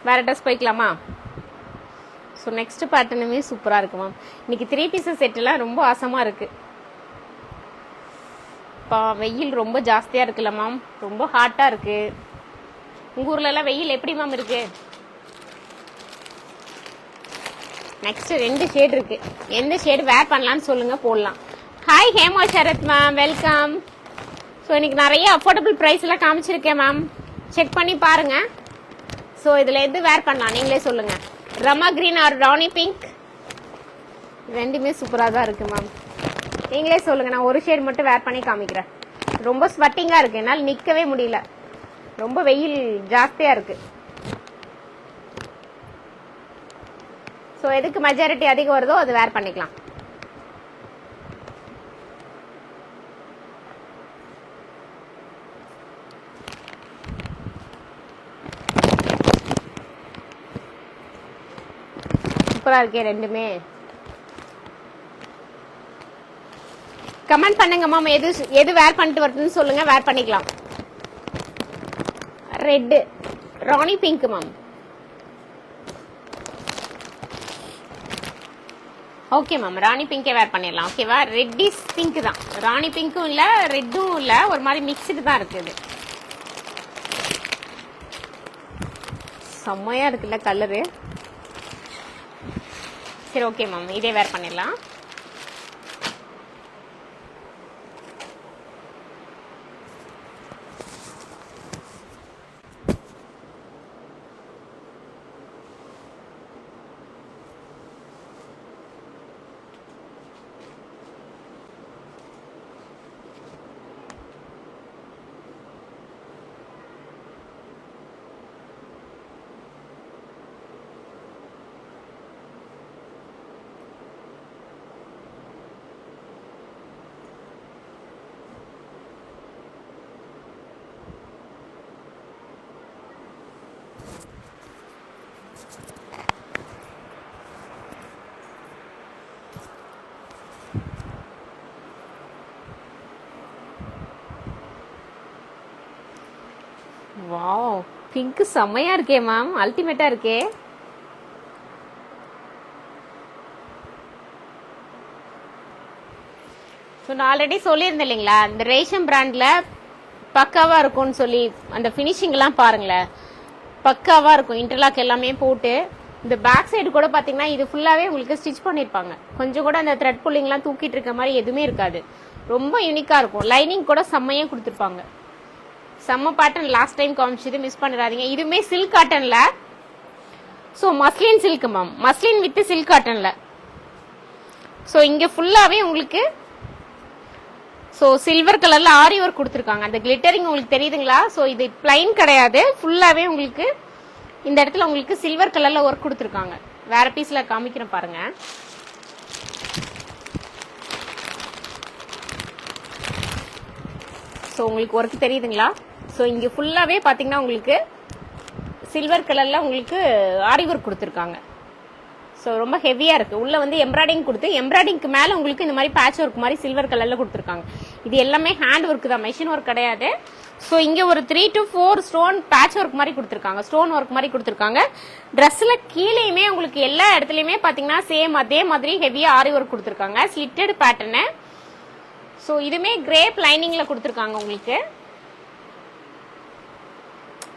வேறு ட்ரெஸ் போய்க்கலாமா? ஸோ நெக்ஸ்ட் பேட்டர்னுமே சூப்பராக இருக்குது மேம். இன்னைக்கு 3 பீசஸ் செட்டெல்லாம் ரொம்ப ஆசமாக இருக்குது. இப்போ வெயில் ரொம்ப ஜாஸ்தியாக இருக்குல்ல மேம், ரொம்ப ஹாட்டாக இருக்குது. உங்கள் ஊர்லலாம் வெயில் எப்படி மேம் இருக்கு? நெக்ஸ்ட் 2 ஷேட் இருக்கு. எந்த ஷேடு வேர் பண்ணலான்னு சொல்லுங்க, போடலாம். Hi Hema Sarath ma'am, welcome. So இன்னைக்கு நிறைய அஃபோர்டபுள் ப்ரைஸ் எல்லாம் காமிச்சிருக்கேன் மேம், செக் பண்ணி பாருங்க. ஸோ இதில் எது வேர் பண்ணலாம் நீங்களே சொல்லுங்க. ரமா கிரீன் ஆர் ராணி பிங்க், ரெண்டுமே சூப்பராக தான் இருக்கு மேம். நீங்களே சொல்லுங்க. நான் ஒரு ஷேட் மட்டும் வேர் பண்ணி காமிக்கிறேன். ரொம்ப ஸ்வெட்டிங்காக இருக்கு, என்னால் நிற்கவே முடியல, ரொம்ப வெயில் ஜாஸ்தியா இருக்கு. ஸோ எதுக்கு மெஜாரிட்டி அதிகம் வருதோ அது வேர் பண்ணிக்கலாம். சூப்பரா இருக்கே ரெண்டுமே. கமெண்ட் பண்ணுங்க மேம், எது வேர் பண்ணிட்டு வருதுன்னு சொல்லுங்க, வேர் பண்ணிக்கலாம். ரெட் ராணி பிங்க் மேம். ஓகே மேம், ராணி பிங்கே வேர் பண்ணிடலாம், ஓகேவா? ரெட்டிஸ் பிங்க் தான், ராணி பிங்க்கும் இல்ல ரெட்டும் இல்ல, ஒரு மாதிரி மிக்ஸ்டு தான் இருக்குது. செம்மையா இருக்குல்ல கலரு. சரி ஓகே மேம், இதே வேர் பண்ணிடலாம். வாவ், பிங்க் செம்மையா இருக்கே மேம், அல்டிமேட்டா இருக்கே. நான் ஆல்ரெடி சொல்லியிருந்தேன் இல்லைங்களா, இந்த ரேஷம் பிராண்ட்ல பக்காவா இருக்கும்னு சொல்லி. அந்த ஃபினிஷிங் எல்லாம் பாருங்களேன், பக்காவா இருக்கும். இன்டர்லாக் எல்லாமே போட்டு, இந்த பேக் சைடு கூட பாத்தீங்கன்னா இது ஃபுல்லாவே உங்களுக்கு ஸ்டிச் பண்ணிருப்பாங்க. கொஞ்சம் கூட அந்த த்ரெட் புல்லிங் எல்லாம் தூக்கிட்டு இருக்க மாதிரி எதுவுமே இருக்காது. ரொம்ப யூனிக்கா இருக்கும். லைனிங் கூட செம்மையா கொடுத்துருப்பாங்க. செம்ம பேட்டர்ன், லாஸ்ட் டைம் காமிச்சது மிஸ் பண்ணிடாதீங்க. இதுவுமே சில்க் காட்டன்ல. So muslin silk ma'am, muslin with silk காட்டன்ல. ஸோ இங்க ஃபுல்லாவே உங்களுக்கு ஸோ சில்வர் கலர்ல ஆரி ஒர்க் கொடுத்துருக்காங்க. அந்த கிளிட்டரிங் உங்களுக்கு தெரியுதுங்களா? ஸோ இது பிளைன் கிடையாது, ஃபுல்லாவே உங்களுக்கு இந்த இடத்துல உங்களுக்கு சில்வர் கலர்ல ஒர்க் கொடுத்துருக்காங்க. வேற பீஸ்ல காமிக்கிறேன் பாருங்க. ஸோ உங்களுக்கு ஒர்க் தெரியுதுங்களா? ஸோ இங்க ஃபுல்லாவே பாத்தீங்கன்னா உங்களுக்கு சில்வர் கலர்ல உங்களுக்கு ஆரி ஒர்க் கொடுத்துருக்காங்க. ஸோ ரொம்ப ஹெவியா இருக்கு. உள்ள வந்து எம்ப்ராய்டிங் கொடுத்து எம்ப்ராய்டிங்க்கு மேல உங்களுக்கு இந்த மாதிரி பேட்ச் ஒர்க் மாதிரி சில்வர் கலர்ல கொடுத்துருக்காங்க. இது எல்லாமே ஹேண்ட் ஒர்க் தான், மெஷின் ஒர்க் கிடையாது. ஸோ இங்க ஒரு 3 to 4 ஸ்டோன் பேட்ச் ஒர்க் மாதிரி கொடுத்துருக்காங்க, ஸ்டோன் ஒர்க் மாதிரி கொடுத்துருக்காங்க. ட்ரெஸ்ல கீழேயுமே உங்களுக்கு எல்லா இடத்துலயுமே பாத்தீங்கன்னா சேம் அதே மாதிரி ஹெவியா ஆரி ஒர்க் கொடுத்துருக்காங்க, ஸ்லிட்டட் பேட்டர்னு. ஸோ இதுமே கிரேப் லைனிங்ல கொடுத்துருக்காங்க உங்களுக்கு.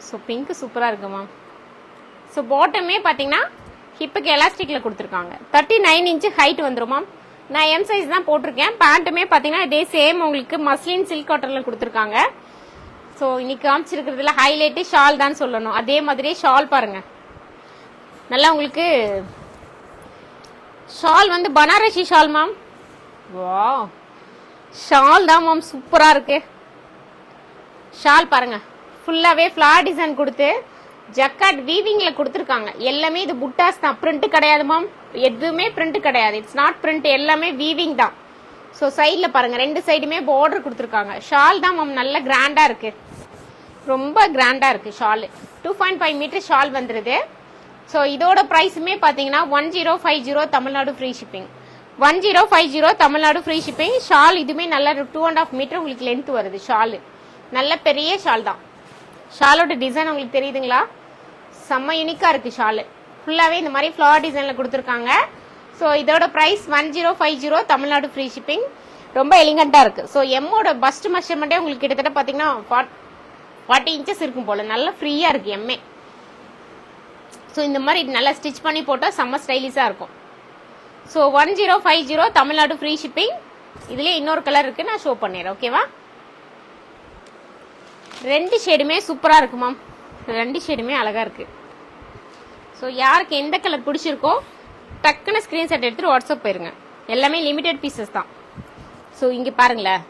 ஸோ பிங்க் சூப்பரா இருக்கு மேம். ஸோ பாட்டமே பாத்தீங்கன்னா ஹிப்புக்கு எலாஸ்டிக்ல கொடுத்துருக்காங்க. 39 இன்ச் ஹைட் வந்துரும் மேம். நான் எம் சைஸ் தான் போட்டிருக்கேன். பேண்ட்டுமே பாத்தீங்கன்னா இதே சேம் உங்களுக்கு மஸ்லின் சில்க் காட்டன்ல கொடுத்துருக்காங்க. ஸோ இன்னைக்கு காமிச்சிருக்கிறதுல ஹைலைட் ஷால் தான் சொல்லணும். அதே மாதிரி ஷால் பாருங்க, நல்லா உங்களுக்கு ஷால் வந்து பனாரசி ஷால் மேம். வா, ஷால் தான் மேம் சூப்பரா இருக்கு. ஷால் பாருங்க, ஃபுல்லாவே ஃபிளார் டிசைன் கொடுத்து ஜக்கார்ட் வீவிங்ல கொடுத்துருக்காங்க. எல்லாமே இது புட்டாஸ் தான், பிரிண்ட் கிடையாது மேம். எதுவுமே பிரிண்ட் கிடையாது, இட்ஸ் நாட் பிரிண்ட், எல்லாமே வீவிங் தான். ஸோ சைட்ல பாருங்க, ரெண்டு சைடுமே பார்டர் கொடுத்துருக்காங்க. ஷால் தான் மேம் நல்ல கிராண்டா இருக்கு, ரொம்ப கிராண்டா இருக்கு ஷால். 2.5 மீட்டர் ஷால் வந்துருது. ஸோ இதோட பிரைஸுமே பாத்தீங்கன்னா 1050 Tamil Nadu free shipping. 1050 Tamil Nadu free shipping. Shawl இதுமே நல்ல 2.5 மீட்டர் உங்களுக்கு லென்த் வருது. ஷால் நல்ல பெரிய ஷால் தான். ஷாலோட டிசைன் உங்களுக்கு தெரியுதுங்களா? செம்ம யூனிக்கா இருக்கு ஷால். ஃபுல்லாவே இந்த மாதிரி ஃபிளவர் டிசைன்ல கொடுத்துருக்காங்க. ஸோ இதோட பிரைஸ் 1050 தமிழ்நாடு ஃப்ரீ ஷிப்பிங். ரொம்ப எலிகண்டா இருக்கு. ஸோ எம்மோட பஸ்ட் மெஷர்மெண்டே உங்களுக்கு கிட்டத்தட்ட பாத்தீங்கன்னா 40 இன்ச்சஸ் இருக்கும் போல, நல்லா ஃப்ரீயா இருக்கு எம்ஏ. ஸோ இந்த மாதிரி நல்லா ஸ்டிச் பண்ணி போட்டா செம்ம ஸ்டைலிஷா இருக்கும். So 1050 Tamil Nadu free shipping. இதுலயே இன்னொரு கலர் இருக்கு, நான் ஷோ பண்ணிடுறேன். ஓகேவா? ரெண்டு ஷேடுமே சூப்பரா இருக்கு மேம், ரெண்டு ஷேடுமே அழகா இருக்கு. ஸோ யாருக்கு எந்த கலர் பிடிச்சிருக்கோ டக்குன்னு ஸ்கிரீன்ஷாட் எடுத்துட்டு வாட்ஸ்அப் போயிருங்க. எல்லாமே லிமிடெட் பீசஸ் தான். ஸோ இங்க பாருங்களேன்,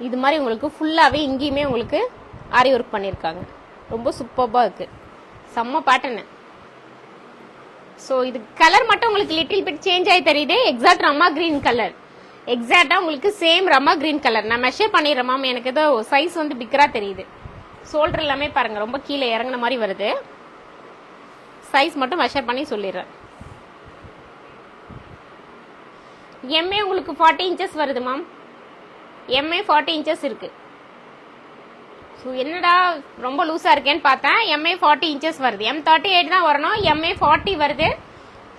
இது மாதிரி உங்களுக்கு ஃபுல்லாவே இங்கேயுமே உங்களுக்கு ஆரி ஒர்க் பண்ணியிருக்காங்க. ரொம்ப சூப்பர்பா இருக்கு, செம்ம பேட்டர்னு. ஸோ இது கலர் மட்டும் உங்களுக்கு லிட்டில் பிட் சேஞ்ச் ஆகி தெரியுது. எக்ஸாக்ட் ரமா கிரீன் கலர், எக்ஸாக்டா உங்களுக்கு சேம் ரமா கிரீன் கலர். நான் மெஷர் பண்ணிடுறேன் மேம், எனக்கு ஏதோ சைஸ் வந்து பிக்கரா தெரியுது. ஷோல்டர் எல்லாமே பாருங்க ரொம்ப கீழே இறங்குன மாதிரி வருது. சைஸ் மட்டும் மெஷர் பண்ணி சொல்லிடுறேன். எம்ஏ உங்களுக்கு 40 இன்ச்சஸ் வருது மேம். எம்ஏ 40 இன்ச்சஸ் இருக்கு. ஸோ என்னடா ரொம்ப லூஸா இருக்கேன்னு பார்த்தேன். எம்ஏ 40 இன்ச்சஸ் வருது. M38 தான் வரணும், எம்ஏ 40 வருது.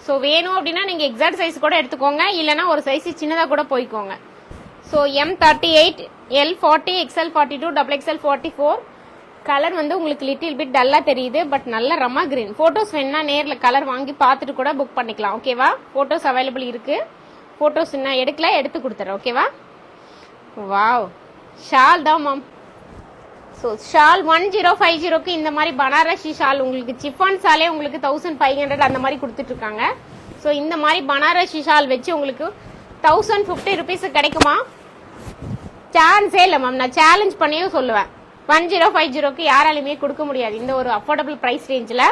ஸோ வேணும் அப்படின்னா நீங்க எக்ஸாக்ட் சைஸ் கூட எடுத்துக்கோங்க, இல்லைன்னா ஒரு சைஸ் சின்னதா கூட போய்க்கோங்க. So M38, L40, XL42, XXL 44. Colour வந்து உங்களுக்கு லிட்டில் பிட் டல்லா தெரியுது, பட் நல்ல ரமா கிரீன். போட்டோஸ் வேணா நேர்ல கலர் வாங்கி பார்த்துட்டு கூட புக் பண்ணிக்கலாம். ஓகேவா? போட்டோஸ் அவைலபிள் இருக்கு. போட்டோஸ் என்ன எடுக்கல, எடுத்து கொடுத்துறேன். ஓகேவா? வாவ், ஷால் தான் மேம். ஸோ ஷால் 1050க்கு இந்த மாதிரி பனாரசி ஷால் உங்களுக்கு சிஃபான் ஷாலே உங்களுக்கு 1500 அந்த மாதிரி கொடுத்துட்டு இருக்காங்க. ஸோ இந்த மாதிரி பனாரசி ஷால் வச்சு உங்களுக்கு 1050 ருபீஸ் கிடைக்குமா? சான்ஸே இல்லை மேம், நான் சேலஞ்ச் பண்ணியே சொல்லுவேன். 1050க்கு யாராலுமே கொடுக்க முடியாது இந்த ஒரு அஃபோர்டபுள் பிரைஸ் ரேஞ்சில்.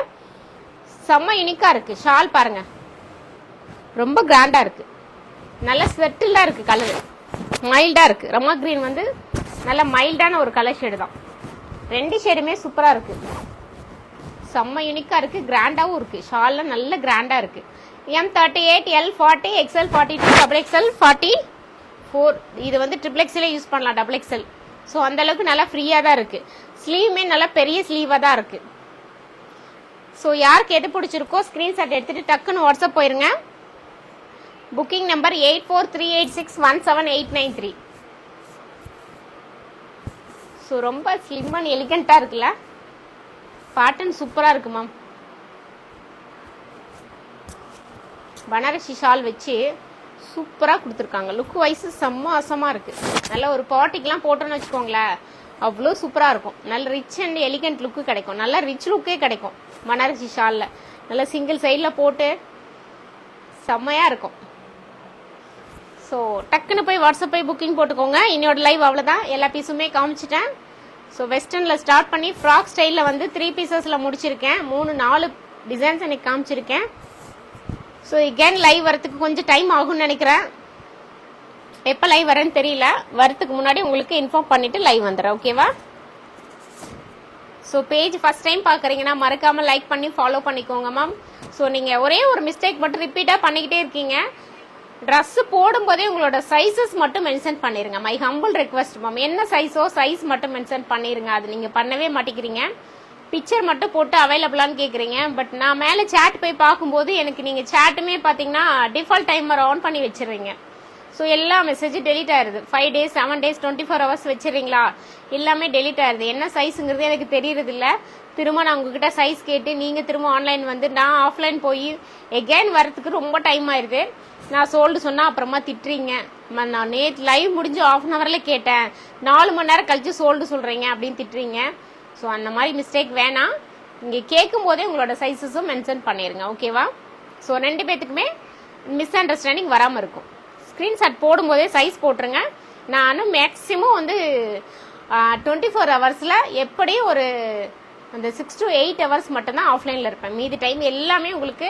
செம்ம யூனிக்கா இருக்கு. ஷால் பாருங்க, ரொம்ப கிராண்டா இருக்கு, நல்ல செட்டில்டா இருக்கு. கலர் மைல்டா இருக்கு. ரமா கிரீன் வந்து நல்ல மைல்டான ஒரு கலர் ஷேடு தான். ரெண்டு ஷேடுமே சூப்பரா இருக்கு, செம்ம யூனிக்கா இருக்கு, கிராண்டாவும் இருக்கு. ஷால்ல நல்ல கிராண்டா இருக்கு. M38, L40, XL42, XXL 44. இது வந்து XXL யூஸ் பண்ணலாம், XXL. ஸோ அந்த அளவுக்கு நல்லா ஃப்ரீயா தான் இருக்கு. ஸ்லீவுமே நல்லா பெரிய ஸ்லீவா தான் இருக்கு. ஸோ யாருக்கு எது பிடிச்சிருக்கோ ஸ்கிரீன்ஷாட் எடுத்துட்டு டக்குன்னு வாட்ஸ்அப் போயிருங்க. Booking number 8438617893. ஸோ ரொம்ப ஸ்லிம் அண்ட் எலிகண்டா இருக்குல்ல, பேட்டர்ன் சூப்பரா இருக்கு மேம். பனாரசி ஷால் வச்சு சூப்பரா கொடுத்துருக்காங்க. லுக் வைஸ் செம்ம அசமா இருக்கு. நல்ல ஒரு பார்ட்டிக்கெல்லாம் போட்டோன்னு வச்சுக்கோங்களேன், அவ்வளோ சூப்பராக இருக்கும். நல்ல ரிச் அண்ட் எலிகண்ட் லுக்கு கிடைக்கும். நல்ல ரிச் லுக்கே கிடைக்கும் பனாரசி ஷாலில். நல்லா சிங்கிள் சைடில் போட்டு செம்மையாக இருக்கும். ஸோ டக்குன்னு போய் வாட்ஸ்அப் போய் புக்கிங் போட்டுக்கோங்க. இன்னோட லைவ் அவ்வளோதான், எல்லா பீஸுமே காமிச்சிட்டேன். ஸோ வெஸ்டர்னில் ஸ்டார்ட் பண்ணி ஃப்ராக் ஸ்டைலில் வந்து 3 பீசஸில் முடிச்சிருக்கேன். 3-4 டிசைன்ஸ் எனக்கு காமிச்சிருக்கேன். ஸோ again லைவ் வரத்துக்கு கொஞ்சம் டைம் ஆகும்னு நினைக்கிறேன். எப்போ லைவ் வரேன்னு தெரியல. வரத்துக்கு முன்னாடி உங்களுக்கு இன்ஃபார்ம் பண்ணிட்டு லைவ் வந்துடுறேன். ஓகேவா? ஸோ பேஜ் ஃபர்ஸ்ட் டைம் பார்க்குறீங்கன்னா மறக்காமல் லைக் பண்ணி ஃபாலோ பண்ணிக்கோங்க மேம். ஸோ நீங்கள் ஒரே ஒரு மிஸ்டேக் மட்டும் ரிப்பீட்டாக பண்ணிக்கிட்டே இருக்கீங்க. ட்ரெஸ் போடும்போதே உங்களோட சைஸஸ் மட்டும் மென்ஷன் பண்ணிருங்க. My humble request ma'am. என்ன சைஸோ சைஸ் மட்டும் மென்ஷன் பண்ணிருங்க. அது நீங்கள் பண்ணவே மாட்டேங்கிறீங்க. பிக்சர் மட்டும் போட்டு அவைலபிளான்னு கேட்குறீங்க. பட் நான் மேலே சேட் போய் பார்க்கும்போது எனக்கு நீங்கள் சேட்டுமே பார்த்தீங்கன்னா டிஃபால்ட் டைமர் ஆன் பண்ணி வச்சிடுறீங்க. ஸோ எல்லா மெசேஜும் டெலிட் ஆயிருது. 5 days 7 days 24 hours வச்சிடுறீங்களா, எல்லாமே டெலிட் ஆயிருது. என்ன சைஸுங்கிறது எனக்கு தெரியறது இல்லை. திரும்ப நான் உங்ககிட்ட சைஸ் கேட்டு நீங்கள் திரும்ப ஆன்லைன் வந்து நான் ஆஃப்லைன் போய் எகெயின் வரத்துக்கு ரொம்ப டைம் ஆயிருது. நான் சோல்டு சொன்னால் அப்புறமா திட்டுறீங்க. நான் நேற்று லைவ் முடிஞ்சு 1/2 hourல கேட்டேன், 4 மணி நேரம் கழிச்சு சோல்டு சொல்கிறீங்க அப்படின்னு திட்டுறீங்க. ஸோ அந்த மாதிரி மிஸ்டேக் வேணாம். இங்கே கேட்கும் போதே உங்களோட சைஸஸும் மென்ஷன் பண்ணிடுங்க. ஓகேவா? ஸோ 2 பேத்துக்குமே மிஸ் அண்டர்ஸ்டாண்டிங் வராமல் இருக்கும். ஸ்க்ரீன்ஷாட் போடும்போதே சைஸ் போட்டுருங்க. நானும் மேக்ஸிமம் வந்து 24 hours எப்படியும் ஒரு அந்த 6 to 8 hours மட்டும்தான் ஆஃப்லைனில் இருப்பேன். மீதி டைம் எல்லாமே உங்களுக்கு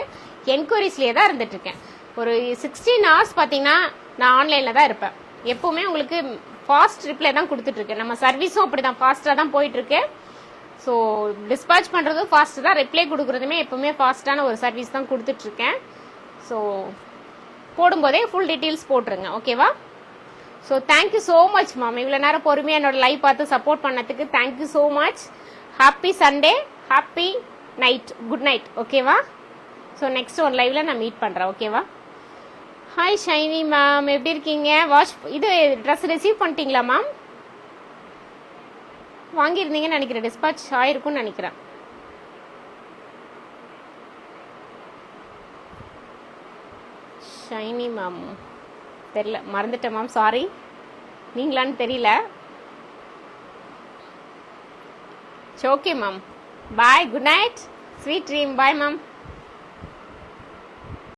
என்கொயரிஸ்லேயே தான் இருந்துட்டுருக்கேன். ஒரு 16 hours பார்த்தீங்கன்னா நான் ஆன்லைனில் தான் இருப்பேன். எப்போவுமே உங்களுக்கு ஃபாஸ்ட் ரிப்ளை தான் கொடுத்துட்ருக்கேன். நம்ம சர்வீஸும் அப்படி தான் ஃபாஸ்ட்டாக தான் போயிட்டுருக்கு. ஸோ டிஸ்பேச் பண்ணுறதும் ஃபாஸ்ட்டு தான், ரிப்ளை கொடுக்குறதுமே எப்போவுமே ஃபாஸ்ட்டான ஒரு சர்வீஸ் தான் கொடுத்துட்ருக்கேன். ஸோ போடும்போதே ஃபுல் டீட்டெயில்ஸ் போட்டுருங்க. ஓகேவா? So thank you so much ma'am. இவ்வளோ நேரம் பொறுமையாக என்னோட லைவ் பார்த்து சப்போர்ட் பண்ணதுக்கு thank you so much. Happy Sunday, happy night, good night. ஓகேவா? ஸோ நெக்ஸ்ட் ஒரு லைவ்ல நான் மீட் பண்ணுறேன். ஓகேவா? ஹாய் ஷைனி மேம், எப்படி இருக்கீங்க? இது ட்ரெஸ் ரிசீவ் பண்ணிட்டீங்களா மேம்? வாங்கியிருந்தீங்கன்னு நினைக்கிறேன். டிஸ்பாச் ஆயிருக்கும்னு நினைக்கிறேன். ஷைனி மேம் தெரியல, மறந்துட்டேன் மேம், சாரி. நீங்களான்னு தெரியல. Okay ma'am, bye, good night, sweet dream, bye ma'am.